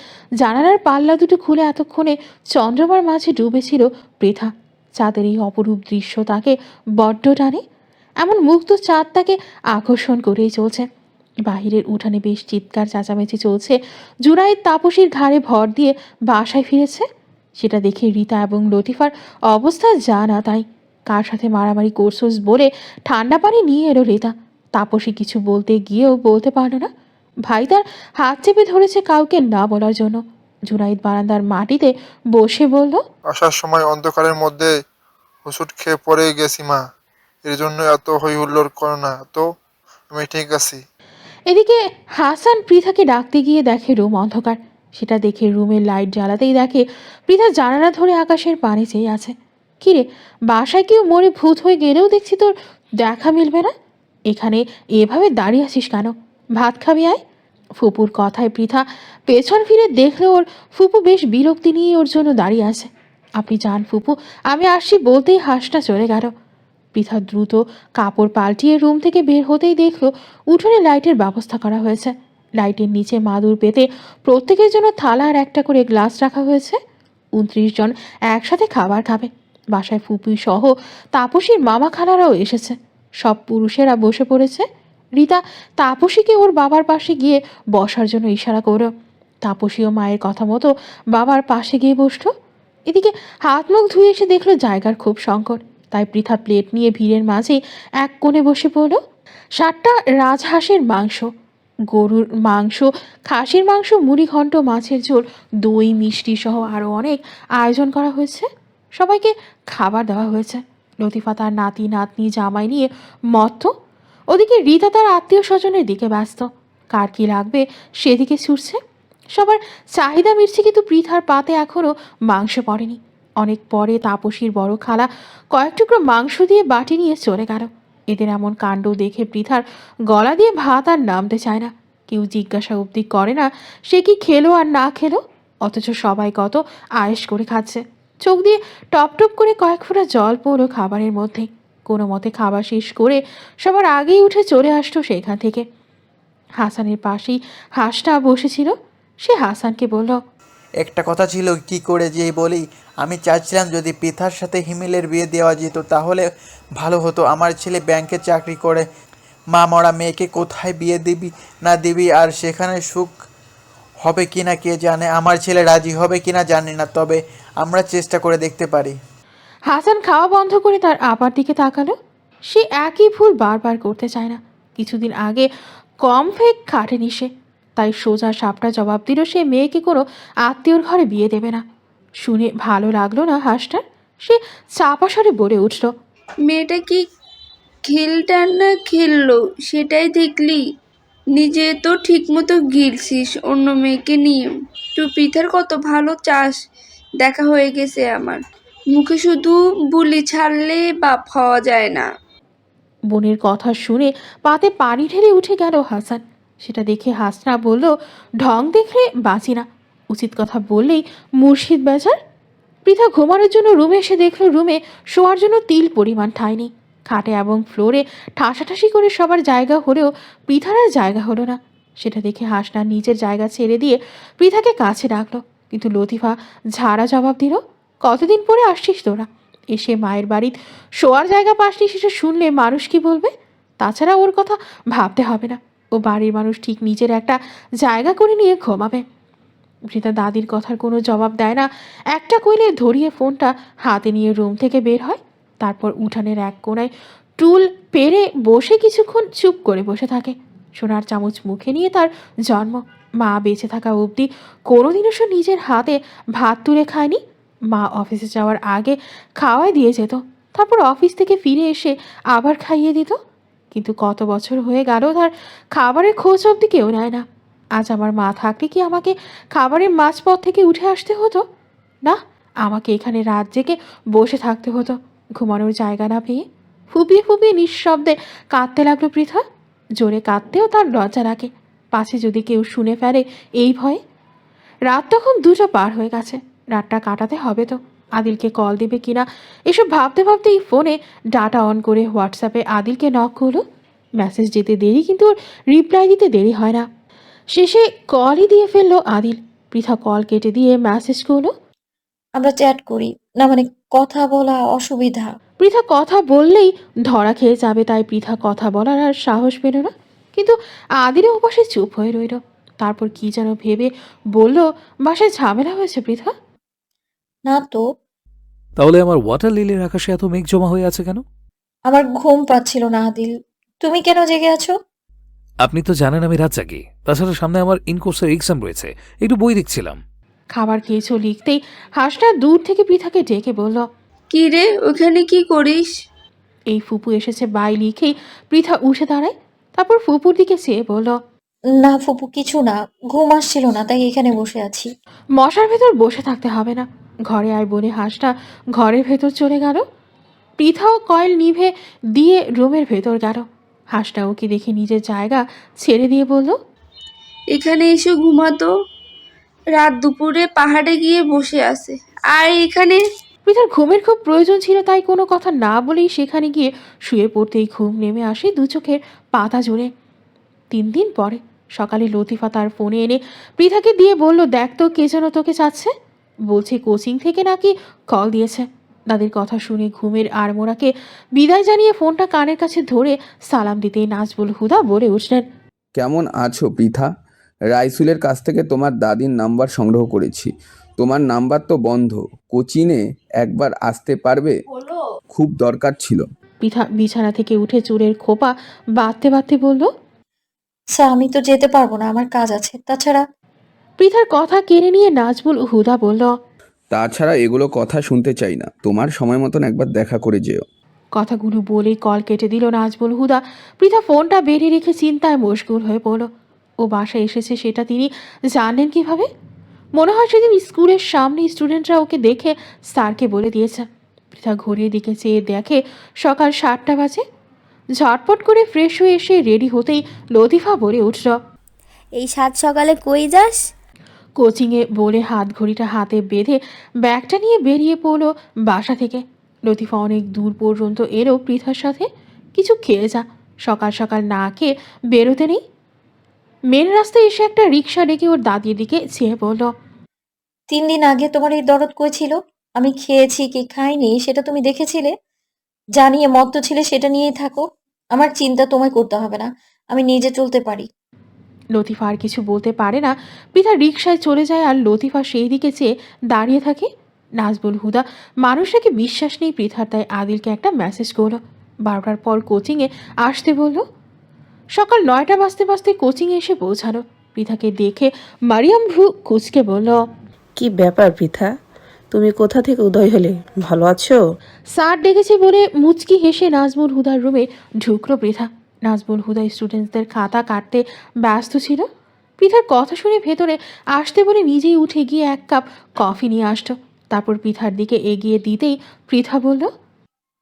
জানালার পাল্লা দুটো খুলে এতক্ষণে চন্দ্রমার মাঝে ডুবেছিল পৃথা। চাঁদের এই অপরূপ দৃশ্য তাকে বড্ড টানে। এমন মুক্ত চাঁদ তাকে আকর্ষণ করেই চলছে। বাহিরের উঠানে বেশ চিৎকার চেঁচামেচি চলছে। জুনাইদ তাপসীর ঘাড়ে ভর দিয়ে বাসায় ফিরেছে। সেটা দেখে রীতা এবং লতিফার অবস্থা যা না তাই। কার সাথে মারামারি করছোস বলে ঠান্ডা পানি নিয়ে এলো রীতা। তাপসী কিছু বলতে গিয়েও বলতে পারল না। ভাই তার হাত চেপে ধরেছে কাউকে না বলার জন্য। জুনাইদ বারান্দার মাটিতে বসে বলল, আসার সময় অন্ধকারের মধ্যে হোঁচট খেয়ে পড়ে গেছি মা, এর জন্য এত হই হুল্লোড় করো না তো, আমি ঠিক আছি। এদিকে হাসান পৃথাকে ডাকতে গিয়ে দেখে রুম অন্ধকার। সেটা দেখে রুমের লাইট জ্বালাতেই দেখে পৃথা জানালা ধরে আকাশের পানে চেয়ে আছে। কিরে, বাসায় কেউ মরে ভূত হয়ে গেলেও দেখছি তোর দেখা মিলবে না। এখানে এভাবে দাঁড়িয়ে আছিস কেন? ভাত খাবি আয়। ফুপুর কথায় পৃথা পেছন ফিরে দেখলো ওর ফুপু বেশ বিরক্তি নিয়ে ওর জন্য দাঁড়িয়ে আছে। আপনি যান ফুপু, আমি আসছি বলতেই হাঁসটা চলে গেল। পৃথা দ্রুত কাপড় পাল্টিয়ে রুম থেকে বের হতেই দেখলো উঠোনে লাইটের ব্যবস্থা করা হয়েছে। লাইটের নিচে মাদুর পেতে প্রত্যেকের জন্য থালা আর একটা করে গ্লাস রাখা হয়েছে। 29 জন একসাথে খাবার খাবে। বাসায় ফুপি সহ তাপসীর মামা খালারাও এসেছে। সব পুরুষেরা বসে পড়েছে। রীতা তাপসীকে ওর বাবার পাশে গিয়ে বসার জন্য ইশারা করল। তাপসীও মায়ের কথা মতো বাবার পাশে গিয়ে বসলো। এদিকে হাত মুখ ধুয়ে এসে দেখলো জায়গার খুব সংকট, তাই পৃথা প্লেট নিয়ে ভিড়ের মাঝে এক কোণে বসে পড়ল। 7টা রাজহাঁসের মাংস, গরুর মাংস, খাসির মাংস, মুড়িঘণ্ট, মাছের ঝোল, দই, মিষ্টি সহ আরও অনেক আয়োজন করা হয়েছে। সবাইকে খাবার দেওয়া হয়েছে। লতিফা তার নাতি নাতনি জামাই নিয়ে মত্ত। ওদিকে রীতা তার আত্মীয় স্বজনের দিকে ব্যস্ত, কার কি লাগবে সেদিকে ছুটছে। সবার চাহিদা মিটছে, কিন্তু পৃথার পাতে এখনও মাংস পড়েনি। অনেক পরে তাপসীর বড় খালা কয়েক টুকরো মাংস দিয়ে বাটি নিয়ে চলে গেল। এদের এমন কাণ্ড দেখে পৃথার গলা দিয়ে ভাত আর নামতে চায় না। কেউ জিজ্ঞাসা অবধি করে না সে কি খেলো আর না খেলো, অথচ সবাই কত আয়েশ করে খাচ্ছে। চোখ দিয়ে টপ টপ করে কয়েক ফোঁটা জল পড়লো খাবারের মধ্যে। কোনো মতে খাবার শেষ করে সবার আগেই উঠে চলে আসলো সেখান থেকে। হাসানের পাশেই হাঁসটা বসেছিল। সে হাসানকে বলল, একটা কথা ছিল, কি করে যে বলি। আমি চাচ্ছিলাম যদি পৃথার সাথে হিমেলের বিয়ে দেওয়া যেত তাহলে ভালো হতো। আমার ছেলে ব্যাংকে চাকরি করে, মা মরা মেয়েকে কোথায় বিয়ে দিবি না দিবি, আর সেখানে সুখ হবে কিনা কে জানে। আমার ছেলে রাজি হবে কিনা জানি না, তবে আমরা চেষ্টা করে দেখতে পারি। হাসান খাওয়া বন্ধ করে তার আপার দিকে তাকালো। সে একই ভুল বারবার করতে চায় না। কিছুদিন আগে কম ফেক খাটেনি সে, তাই সোজা সাপটা জবাব দিল সে মেয়েকে কোনো আত্মীয়র ঘরে বিয়ে দেবে না। শুনে ভালো লাগলো না হাঁসটার। সে চাপা স্বরে বলে উঠল, মেয়েটা কি খেলটার না খেললো সেটাই দেখলি? নিজে তো ঠিকমতো গিলছিস অন্য মেয়েকে নিয়ে। তুই পৃথার কত ভালো চাস দেখা হয়ে গেছে আমার। মুখে শুধু বুলি ছাড়লে বাপ হওয়া যায় না। বোনের কথা শুনে পাতে পানি ঢেলে উঠে গেল হাসান। সেটা দেখে হাসনা বলল, ঢং দেখলে বাঁচি না, উচিত কথা বললেই মুর্শিদ বেজার। পৃথা ঘুমানোর জন্য রুমে এসে দেখল রুমে শোয়ার জন্য তিল পরিমাণ ঠাঁই নেই। খাটে এবং ফ্লোরে ঠাসাঠাসি করে সবার জায়গা হলেও পৃথার আর জায়গা হলো না। সেটা দেখে হাসনা নিজের জায়গা ছেড়ে দিয়ে পৃথাকে কাছে ডাকলো, কিন্তু লতিফা ঝাড়া জবাব দিল, কতদিন পরে আসছিস তোরা? এসে মায়ের বাড়ির শোয়ার জায়গা পাসনি সেটা শুনলে মানুষ কি বলবে? তাছাড়া ওর কথা ভাবতে হবে না, ও বাড়ির মানুষ ঠিক নিজের একটা জায়গা করে নিয়ে ঘুমাবে। পৃথা দাদির কথার কোনো জবাব দেয় না। একটা কইলে ধরিয়ে ফোনটা হাতে নিয়ে রুম থেকে বের হয়। তারপর উঠানের এক কোণায় টুল পেরে বসে কিছুক্ষণ চুপ করে বসে থাকে। সোনার চামচ মুখে নিয়ে তার জন্ম। মা বেঁচে থাকা অবধি কোনোদিনও সে নিজের হাতে ভাত তুলে খায়নি। মা অফিসে যাওয়ার আগে খাওয়াই দিয়ে যেত, তারপর অফিস থেকে ফিরে এসে আবার খাইয়ে দিত। কিন্তু কত বছর হয়ে গেল তার খাবারের খোঁজ অবধি কেউ নেয় না। আজ আমার মা থাকলে কি আমাকে খাবারের মাঝপথ থেকে উঠে আসতে হতো? না, আমাকে এখানে রাত জেগে বসে থাকতে হতো ঘুমানোর জায়গা না পেয়ে। ফুপিয়ে ফুপিয়ে নিঃশব্দে কাঁদতে লাগলো পৃথা। জোরে কাঁদতেও তার লজ্জা লাগে, পাছে যদি কেউ শুনে ফেলে এই ভয়ে। রাত তখন 2টা পার হয়ে গেছে। রাতটা কাটাতে হবে তো। আদিলকে কল দেবে কিনা এসব ভাবতে ভাবতেই ফোনে ডাটা অন করে হোয়াটসঅ্যাপে আদিলকে নক করলো। মেসেজ যেতে দেরি, কিন্তু ওর রিপ্লাই দিতে দেরি হয় না। শেষে কলই দিয়ে ফেললো আদিল। পৃথা কল কেটে দিয়ে মেসেজ করলো, আমরা চ্যাট করি না, মানে কথা বলা অসুবিধা। পৃথা কথা বললেই ধরা খেয়ে যাবে, তাই পৃথা কথা বলার আর সাহস পেল না। কিন্তু আদিলের ওপাশে চুপ হয়ে রইল। তারপর কি যেন ভেবে বলল, বাসায় ঝামেলা হয়েছে পৃথা? না তো। তাহলে আমার ওয়াটার লিলির আকাশে এত মেঘ জমা হয়ে আছে কেন? আমার ঘুম পাচ্ছিল না আদিল। তুমি কেন জেগে আছো? আপনি তো জানেন আমি রাত জাগি, তাছাড়া সামনে আমার ইনকোর্সের এক্সাম রয়েছে, একটু বই দেখছিলাম। খাবার খেয়েছো লিখতেই হাঁসটা দূর থেকে পৃথাকে ডেকে বলল, কি রে ওখানে কি করিস? এই ফুপু এসেছে বাই লিখেই পৃথা উঠে দাঁড়ায়। তারপর ফুপুর দিকে চেয়ে বলল, না ফুপু, কিছু না, ঘুম আসছিল না তাই এখানে বসে আছি। মশার ভেতর বসে থাকতে হবে না, ঘরে আয় বলে হাঁসটা ঘরের ভেতর চলে গেল। পৃথাও কয়েল নিভে দিয়ে রুমের ভেতর গেল। হাঁসটা ওকে দেখে নিজের জায়গা ছেড়ে দিয়ে বলল, এখানে এসে ঘুমাতো, রাত দুপুরে পাহাড়ে গিয়ে বসে আছে আর এখানে। পৃথার ঘুমের খুব প্রয়োজন ছিল, তাই কোনো কথা না বলেই সেখানে গিয়ে শুয়ে পড়তেই ঘুম নেমে আসে দু চোখের পাতা জুড়ে। 3 দিন পরে সকালে লতিফা তার ফোনে এনে পৃথাকে দিয়ে বলল, দেখ তো কে যেন তোকে চাচ্ছে, বলছে কোচিং থেকে নাকি কল দিয়েছে। দাদির কথা শুনে ঘুমের আড়মোড়াকে বিদায় জানিয়ে ফোনটা কানের কাছে ধরে সালাম দিতেই নাজবুল হুদা বলে উঠলেন, কেমন আছো পৃথা? রাইসুলের কাছ থেকে তোমার দাদির নাম্বার সংগ্রহ করেছি। তোমার নাম্বার তো বন্ধ, কোচিনে একবার আসতে পারবে? খুব দরকার ছিল। পৃথা বিছানা থেকে উঠে চুলের খোপা বাঁধতে বাঁধতে বলল, স্যার আমি তো যেতে পারবো না, আমার কাজ আছে। তাছাড়া। পৃথার কথা কেড়ে নিয়ে নাজবুল হুদা বলল, তাছাড়া এগুলো কথা শুনতে চাই না, তোমার সময় মতন একবার দেখা করে যেও। কথাগুলো বলেই কল কেটে দিল নাজমুল হুদা। পৃথা ফোনটা বেরিয়ে রেখে চিন্তায় মশগুল হয়ে পড়ল। ও বাসায় এসেছে সেটা তিনি জানলেন কিভাবে? মনে হয় সেদিন স্কুলের সামনে স্টুডেন্টরা ওকে দেখে স্যারকে বলে দিয়েছে। পৃথা ঘড়ির দিকে চেয়ে দেখে সকাল 7টা বাজে। ঝটপট করে ফ্রেশ হয়ে এসে রেডি হতেই লতিফা বলে উঠল, এই সাত সকালে কই যাস? কোচিংয়ে বলে হাত ঘড়িটা হাতে বেঁধে ব্যাগটা নিয়ে বেরিয়ে পড়লো বাসা থেকে। লতিফা অনেক দূর পর্যন্ত এলো পৃথার সাথে। কিছু খেয়ে যা, সকাল সকাল না খেয়ে বেরোতে নেই। মেন রাস্তায় এসে একটা রিক্সা ডেকে ওর দাদির দিকে চেয়ে বলল, 3 দিন আগে তোমার এই দরদ কই ছিল? আমি খেয়েছি কি খাইনি সেটা তুমি দেখেছিলে? জানিয়ে মত্ত ছিলে সেটা নিয়েই থাকো। আমার চিন্তা তোমায় করতে হবে না, আমি নিজে চলতে পারি। লতিফা আর কিছু বলতে পারে না। পৃথা রিক্সায় চলে যায় আর লতিফা সেই দিকে চেয়ে দাঁড়িয়ে থাকে। নাজবুল হুদা মানুষটাকে বিশ্বাস নেই পৃথার, তাই আদিলকে একটা মেসেজ করলো। 12টার পর কোচিংয়ে আসতে বলল। সকাল 9টা বাজতে বাজতে কোচিংয়ে এসে পৌঁছালো। পৃথাকে দেখে মারিয়াম ভ্রু কুচকে বলল, কি ব্যাপার পৃথা, তুমি কোথা থেকে উদয় হলে? ভালো আছো? স্যার ডেকেছে বলে মুচকি হেসে নাজমুল হুদার রুমে ঢুকলো পৃথা। নাজমুল হুদা স্টুডেন্টসদের খাতা কাটতে ব্যস্ত ছিল। পৃথার কথা শুনে ভেতরে আসতে বলে নিজেই উঠে গিয়ে 1 কাপ কফি নিয়ে আসতো। তারপর পৃথার দিকে এগিয়ে দিতেই পৃথা বলল,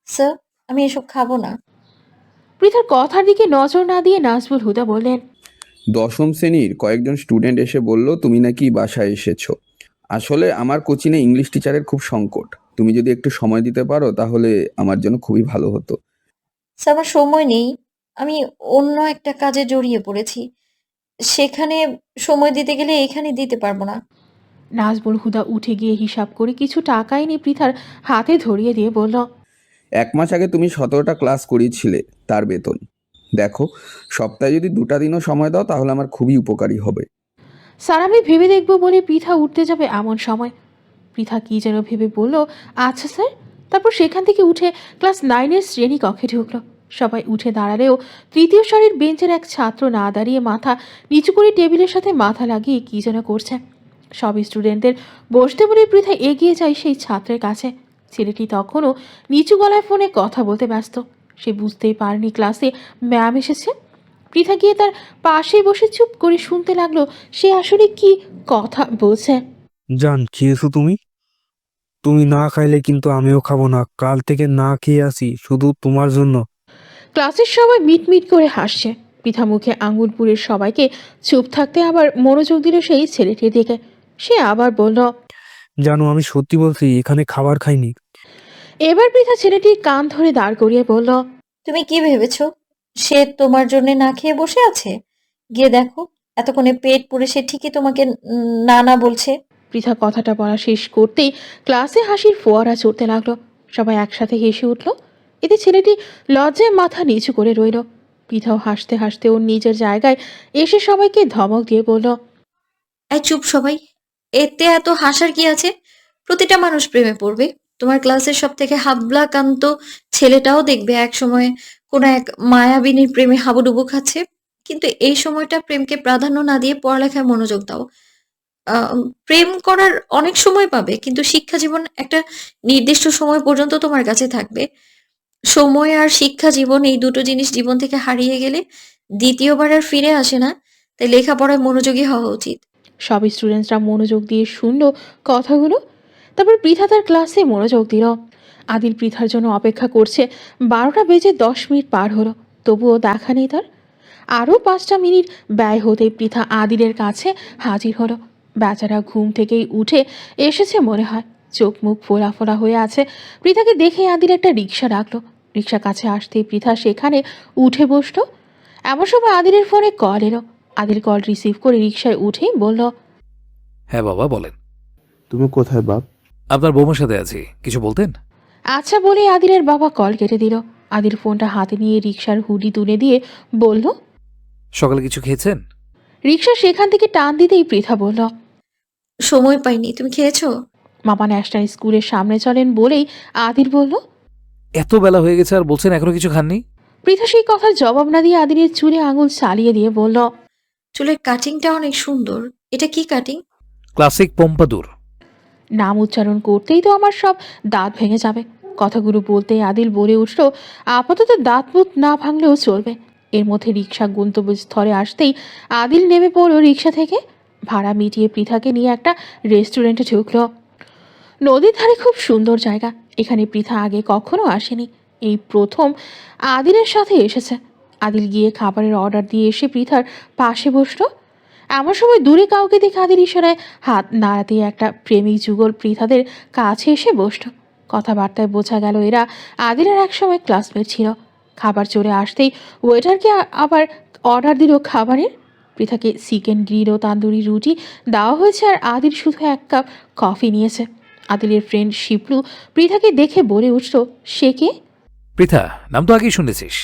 স্যার, আমি এসব খাবো না। পৃথার কথার দিকে নজর না দিয়ে নাজমুল হুদা বললেন, 10ম শ্রেণীর কয়েকজন স্টুডেন্ট এসে বলল তুমি নাকি বাসায় এসেছো। আসলে আমার কোচিংয়ে ইংলিশ টিচারের খুব সংকট। তুমি যদি একটু সময় দিতে পারো তাহলে আমার জন্য খুবই ভালো হতো। স্যার, আমার সময় নেই। আমি অন্য একটা কাজে জড়িয়ে পড়েছি। সেখানে সময় দিতে গেলে এখানে দিতে পারবো না। নাজমুল হুদা উঠে গিয়ে হিসাব করে কিছু টাকা এনে পৃথার হাতে ধরিয়ে দিয়ে বলল, 1 মাস আগে তুমি 17টা ক্লাস করিয়েছিলে, তার বেতন। দেখো, সপ্তাহে যদি 2টা দিনও সময় দাও তাহলে আমার খুবই উপকারী হবে। স্যার আমি ভেবে দেখব বলে পৃথা উঠতে যাবে এমন সময় পৃথা কি যেন ভেবে বলল, আচ্ছা স্যার। তারপর সেখান থেকে উঠে ক্লাস 9-এর শ্রেণী কক্ষে ঢুকলো। সবাই উঠে দাঁড়ালেও 3য় সারির বেঞ্চের এক ছাত্র না দাঁড়িয়ে মাথা নিচু করে টেবিলের সাথে মাথা লাগিয়ে কি যেন করছে। সব স্টুডেন্টদের বসতে বলে পৃথা এগিয়ে যায় সেই ছাত্রের কাছে। ছেলেটি তখনও নিচু গলায় ফোনে কথা বলতে ব্যস্ত। সে বুঝতেই পারেনি ক্লাসে ম্যাম এসেছে। পৃথা গিয়ে তার পাশে বসে চুপ করে শুনতে লাগলো সে আসলে কি কথা বলছে। জান, খেয়েছো তুমি? তুমি না খাইলে কিন্তু আমিও খাবো না। কাল থেকে না খেয়ে আসি শুধু তোমার জন্য। ক্লাসের সবাই মিটমিট করে হাসছে। পৃথা মুখে আঙুল পুড়ে সবাইকে চুপ থাকতে আবার মনোযোগ দিল সেই ছেলেটির দিকে। সে আবার বলল, জানো, আমি সত্যি বলছি, এখানে খাবার খাইনি। এবার পৃথা ছেলেটির কান ধরে দাঁড় করিয়ে বলল, তুমি কি ভেবেছো সে তোমার জন্য না খেয়ে বসে আছে? গিয়ে দেখো, এতক্ষণে পেট পুড়ে সে ঠিকই তোমাকে না না বলছে। পৃথা কথাটা বলা শেষ করতেই ক্লাসে হাসির ফোয়ারা চড়তে লাগলো। সবাই একসাথে হেসে উঠল। এতে ছেলেটি লজ্জায় মাথা নিচু করে রইল। পৃথাও হাসতে হাসতে ওর নিজের জায়গায় এসে সবাইকে ধমক দিয়ে বলল, এই চুপ সবাই, এতে এত হাসার কি আছে? প্রতিটা মানুষ প্রেমে পড়বে। তোমার ক্লাসের সব থেকে হাবলাকান্ত ছেলেটাও দেখবে এক সময় কোনো এক মায়াবিনীর প্রেমে হাবুডুবু খাচ্ছে। কিন্তু এই সময়টা প্রেমকে প্রাধান্য না দিয়ে পড়ালেখায় মনোযোগ দাও। প্রেম করার অনেক সময় পাবে, কিন্তু শিক্ষা জীবন একটা নির্দিষ্ট সময় পর্যন্ত তোমার কাছে থাকবে। সময় আর শিক্ষা জীবন, এই দুটো জিনিস জীবন থেকে হারিয়ে গেলে দ্বিতীয়বার আর ফিরে আসে না। তাই লেখাপড়ায় মনোযোগী হওয়া উচিত। সব স্টুডেন্টসরা মনোযোগ দিয়ে শুনল কথাগুলো। তারপর পৃথা তার ক্লাসে মনোযোগ দিল। আদিল পৃথার জন্য অপেক্ষা করছে। 12টা বেজে 10 মিনিট পার হলো, তবুও দেখা নেই তার। আরও 5টা মিনিট ব্যয় হতেই পৃথা আদিলের কাছে হাজির হলো। বেচারা ঘুম থেকেই উঠে এসেছে মনে হয়, চোখ মুখ ফোলা ফোলা হয়ে আছে। পৃথাকে দেখে আদিল একটা রিক্সা ডাকলো। রিক্সা কাছে আসতেই পৃথা সেখানে উঠে বসলো। এমন সময় আদিলের ফোনে কল এলো। আদিল কল রিসিভ করে রিক্সায় উঠেই বলল, হ্যাঁ বাবা বলেন। তুমি কোথায় বাপ? আপনার বৌমার সাথে আছি, কিছু বলতেন? আচ্ছা বলে আদিলের বাবা কল কেটে দিল। আদিল ফোনটা হাতে নিয়ে রিক্সার হুডি তুলে দিয়ে বলল, সকালে কিছু খেয়েছেন? রিক্সা সেখান থেকে টান দিতেই পৃথা বলল, সময় পাইনি। তুমি খেয়েছো? মামা ন্যাশনাল স্কুলের সামনে চলেন বলেই আদিল বলল। এত বেলা হয়ে গেছে আর বলছেন এখনো কিছু খাননি? পৃথা সেই কথার জবাব না দিয়ে আদিলের চুলে আঙুল চালিয়ে দিয়ে বলল, চুলের কাটিংটা অনেক সুন্দর। এটা কি কাটিং? ক্লাসিক পম্পাদুর। নাম উচ্চারণ করতেই তো আমার সব দাঁত ভেঙে যাবে। কথাগুলো বলতেই আদিল বলে উঠল, আপাতত দাঁত মুখ না ভাঙলেও চলবে। এর মধ্যে রিক্সা গন্তব্যস্থলে আসতেই আদিল নেমে পড়ল রিক্সা থেকে। ভাড়া মিটিয়ে পৃথাকে নিয়ে একটা রেস্টুরেন্টে ঢুকলো। নদীর ধারে খুব সুন্দর জায়গা। এখানে পৃথা আগে কখনো আসেনি, এই প্রথম আদিলের সাথে এসেছে। আদিল গিয়ে খাবারের অর্ডার দিয়ে এসে পৃথার পাশে বসলো। এমন সময় দূরে কাউকে দেখে আদিল ইশারায় হাত নাড়াতেই একটা প্রেমিক যুগল পৃথাদের কাছে এসে বসলো। কথাবার্তায় বোঝা গেল এরা আদিলের একসময় ক্লাসমেট ছিল। খাবার চলে আসতেই ওয়েটারকে আবার অর্ডার দিল খাবারের। পৃথাকে চিকেন গ্রিল ও তান্দুরি রুটি দেওয়া হয়েছে, আর আদিল শুধু 1 কাপ কফি নিয়েছে। আদিলের ফ্রেন্ড শিপলু পৃথাকে দেখে বলে উঠল, সে কে? পৃথা নাম তো আগেই শুনেছিস।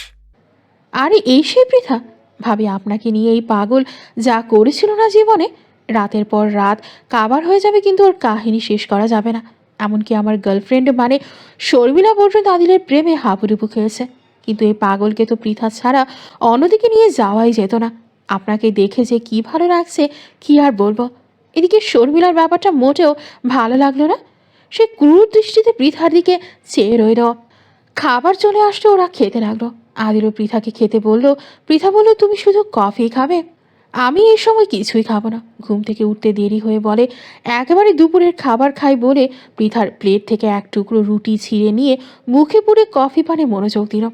আরে এই সেই পৃথা। ভাবি আপনাকে নিয়ে এই পাগল যা করেছিল না জীবনে, রাতের পর রাত কাবার হয়ে যাবে কিন্তু ওর কাহিনী শেষ করা যাবে না। এমনকি আমার গার্লফ্রেন্ড মানে শর্মিলা পর্যন্ত আদিলের প্রেমে হাবুডুবু খেয়েছে। কিন্তু এই পাগলকে তো পৃথা ছাড়া অন্যদিকে নিয়ে যাওয়াই যেত না। আপনাকে দেখে যে কি ভালো লাগছে কি আর বলবো। এদিকে শর্মিলার ব্যাপারটা মোটেও ভালো লাগলো না। সে ক্রূর দৃষ্টিতে পৃথার দিকে চেয়ে রইল। খাবার চলে আসলো, ওরা খেতে লাগলো। আদিলও পৃথাকে খেতে বলল। পৃথা বলল, তুমি শুধু কফি খাবে? আমি এই সময় কিছুই খাবো না। ঘুম থেকে উঠতে দেরি হয়ে বলে একেবারে দুপুরের খাবার খাই বলে পৃথার প্লেট থেকে 1 টুকরো রুটি ছিঁড়ে নিয়ে মুখে পুরে কফি পানে মনোযোগ দিল।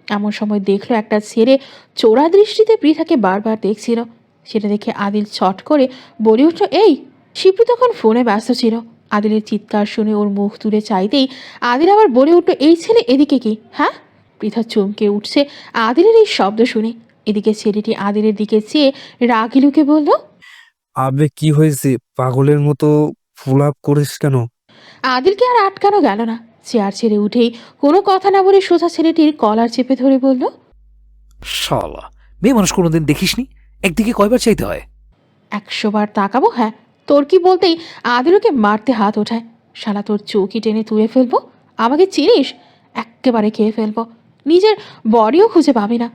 এমন সময় দেখলো একটা ছেলে চোরা দৃষ্টিতে পৃথাকে বারবার দেখছিল। সেটা দেখে আদিল ছট করে বলে উঠল, এই! শিপু তখন ফোনে ব্যস্ত ছিল। আদিলের চিৎকার শুনে ওর মুখ তুলে চাইতেই আদিল আবার বলে উঠল, এই ছেলে এদিকে কি? হ্যাঁ? পৃথা চমকে উঠছে আদিলের এই শব্দ শুনে। এদিকে ছেলেটি আদিলের দিকে চেয়ে রাগিলুকে বলল, আবে কি হয়েছে? পাগলের মতো ফুল আপ করিস কেন? আদিলকে আর আটকানো গেল না। চেয়ার ছেড়ে উঠেই কোনো কথা না বলে সোজা ছেলেটির কলার চেপে ধরে বলল, শালা, মেয়ে মানুষ কোনোদিন দেখিসনি? একদিকে কয়বার চাইতে হয়? 100 বার তাকাবো? হ্যাঁ, তোর কি বলতেই আদিলকে মারতে হাত ওঠায়। শালা, তোর চৌকি টেনে তুলে ফেলবো। আমাকে চিনিস? এক্কেবারে খেয়ে ফেলবো। নিজের বডিও খুঁজে পাবি না।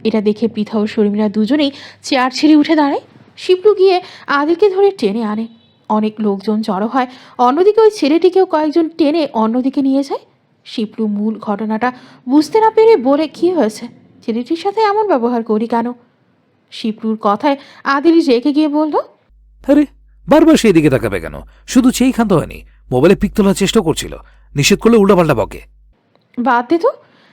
এটা দেখে পৃথা ও শর্মিলা দুজনেই চেয়ার ছেড়ে উঠে দাঁড়ায়। শিপলু গিয়ে আদিলকে ধরে টেনে আনে। অনেক লোকজন জড়ো হয়। অন্যদিকে ওই ছেলেটিকেও কয়েকজন টেনে অন্যদিকে নিয়ে যায়। শিপলু মূল ঘটনাটা বুঝতে না পেরে বলে, কি হয়েছে? ছেলেটির সাথে এমন ব্যবহার করি কেন? শিপলুর কথায় আদিল রেগে গিয়ে বলল, আরে বারবার সেই দিকে তাকাবে কেন? শুধু চেয়েই ক্ষান্ত হয়নি, মোবাইলে পিক তোলার চেষ্টা করছিল। নিষেধ করলে উল্টাপাল্টা বকে। বাদ দে তো।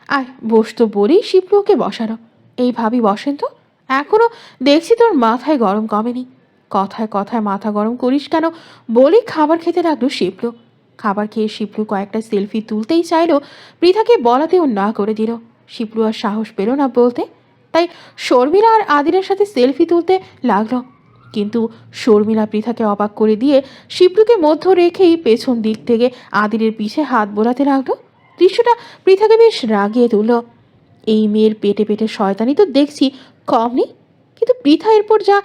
আয় বসতো বলেই শিপলু ওকে বসানো। এই ভাবি বসেন তো। এখনো দেখছি তোর মাথায় গরম কমেনি। কথায় কথায় মাথা গরম করিস কেন বলেই খাবার খেতে লাগলো শিপলু। খাবার খেয়ে শিপলু কয়েকটা সেলফি তুলতেই চাইলো, পৃথাকে বলাতেও না করে দিল। শিপলু আর সাহস পেল না বলতে, তাই শর্মিলা আর আদিলের সাথে সেলফি তুলতে লাগলো। কিন্তু শর্মিলা পৃথাকে অবাক করে দিয়ে শিপলুকে মধ্য রেখেই পেছন দিক থেকে আদিলের পিছে হাত বোলাতে লাগলো। দৃশ্যটা পৃথাকে বেশ রাগিয়ে তুলল। এই মেয়ের পেটে পেটে শয়তানি তো দেখছি কম নেই, কিন্তু পৃথা এরপর যা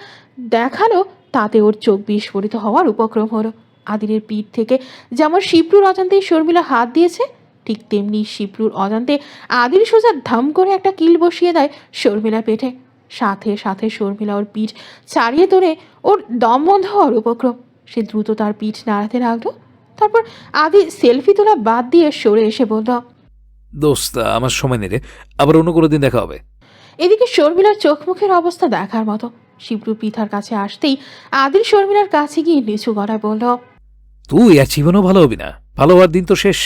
দেখালো তাতে ওর চোখ বিস্ফোরিত হওয়ার উপক্রম হলো। আদিলের পিঠ থেকে যেমন শিপলুর অজান্তেই শর্মিলা হাত দিয়েছে, ঠিক তেমনি শিপলুর অজান্তে আদিল সোজা ধাম করে একটা কিল বসিয়ে দেয় শর্মিলার পেটে। সাথে সাথে শর্মিলা ওর পিঠ ছাড়িয়ে তোলে। ওর দম বন্ধ হওয়ার উপক্রম। সে দ্রুত তার পিঠ নাড়াতে লাগলো। তারপর আদি সেলফি তোলা বাদ দিয়ে সরে এসে বলল, দোস্ত, আমার সময় নেই রে, আবার অন্য কোনো দিন দেখা হবে। এদিকে শর্মিলার চোখ মুখের অবস্থা দেখার মতো। শিবলু পৃথার কাছে আসতেই আদিল শর্মিলার কাছে গিয়ে নিচু গলায় বলল, তুই আর জীবনও ভালো হবি না। ভালো হওয়ার দিন তো শেষ।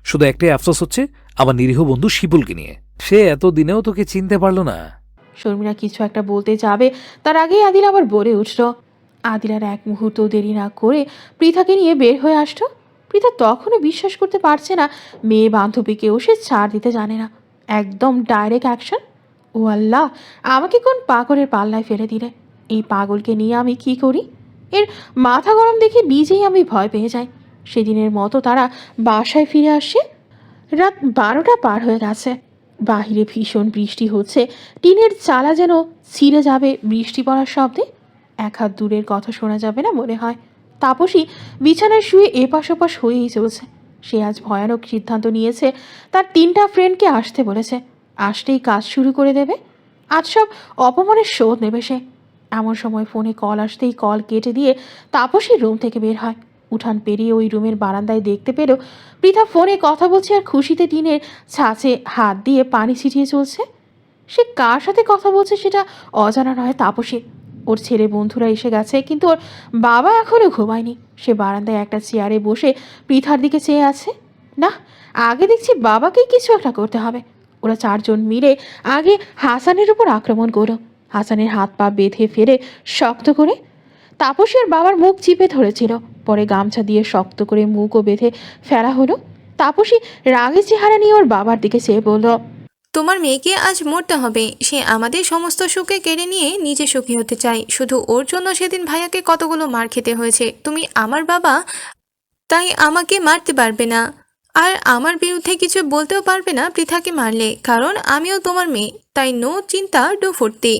শুধু একটাই আফসোস হচ্ছে আমার নিরীহ বন্ধু শিপুলকে নিয়ে। সে এত দিনেও তোকে চিনতে পারলো না। শর্মিলা কিছু একটা বলতে যাবে, তার আগেই আদিল আবার বলে উঠল। আদিল আর 1 মুহূর্ত দেরি না করে পৃথাকে নিয়ে বের হয়ে আসতো। পৃথা তখনও বিশ্বাস করতে পারছে না মেয়ে বান্ধবীকেও সে ছাড় দিতে জানে না। একদম ডাইরেক্ট অ্যাকশন। ও আল্লাহ, আমাকে কোন পাগলের পাল্লায় ফেলে দিলে? এই পাগলকে নিয়ে আমি কি করি? এর মাথা গরম দেখে নিজেই আমি ভয় পেয়ে যাই। সেদিনের মতো তারা বাসায় ফিরে আসে। রাত 12টা পার হয়ে গেছে। বাহিরে ভীষণ বৃষ্টি হচ্ছে। টিনের চালা যেন ছিঁড়ে যাবে বৃষ্টি পড়ার শব্দে। 1 হাত দূরের কথা শোনা যাবে না মনে হয়। তাপসী বিছানায় শুয়ে এপাশ ওপাশ হয়েই চলছে। সে আজ ভয়ানক সিদ্ধান্ত নিয়েছে। তার 3টা ফ্রেন্ডকে আসতে বলেছে। আসতেই কাজ শুরু করে দেবে। আজ সব অপমানের শোধ নেবে সে। এমন সময় ফোনে কল আসতেই কল কেটে দিয়ে তাপসী রুম থেকে বের হয়। উঠান পেরিয়ে ওই রুমের বারান্দায় দেখতে পেল পৃথা ফোনে কথা বলছে আর খুশিতে টিনের ছাঁচে হাত দিয়ে পানি ছিটিয়ে চলছে। সে কার সাথে কথা বলছে সেটা অজানা নয় তাপসীর। ওর ছেলে বন্ধুরা এসে গেছে, কিন্তু ওর বাবা এখনও ঘুমায়নি। সে বারান্দায় একটা চেয়ারে বসে পৃথার দিকে চেয়ে আছে। না, আগে দেখছি বাবাকেই কিছু একটা করতে হবে। ওরা চারজন মিলে আগে হাসানের উপর আক্রমণ করলো। হাসানের হাত পা বেঁধে ফেলে শক্ত করে। তাপসী আর বাবার মুখ চিপে ধরেছিল, পরে গামছা দিয়ে শক্ত করে মুখও বেঁধে ফেলা হলো। তাপসী রাগে চেহারা নিয়ে ওর বাবার দিকে চেয়ে বলল, তোমার মেয়েকে আজ মরতে হবে। সে আমাদের সমস্ত সুখে কেড়ে নিয়ে নিজে সুখী হতে চায়। শুধু ওর জন্য সেদিন ভাইয়াকে কতগুলো মার খেতে হয়েছে। তুমি আমার বাবা, তাই আমাকে মারতে পারবে না, আর আমার বিরুদ্ধে কিছু বলতেও পারবে না পৃথাকে মারলে, কারণ আমিও তোমার মেয়ে। তাই নো চিন্তা, ডো ফুর্তি।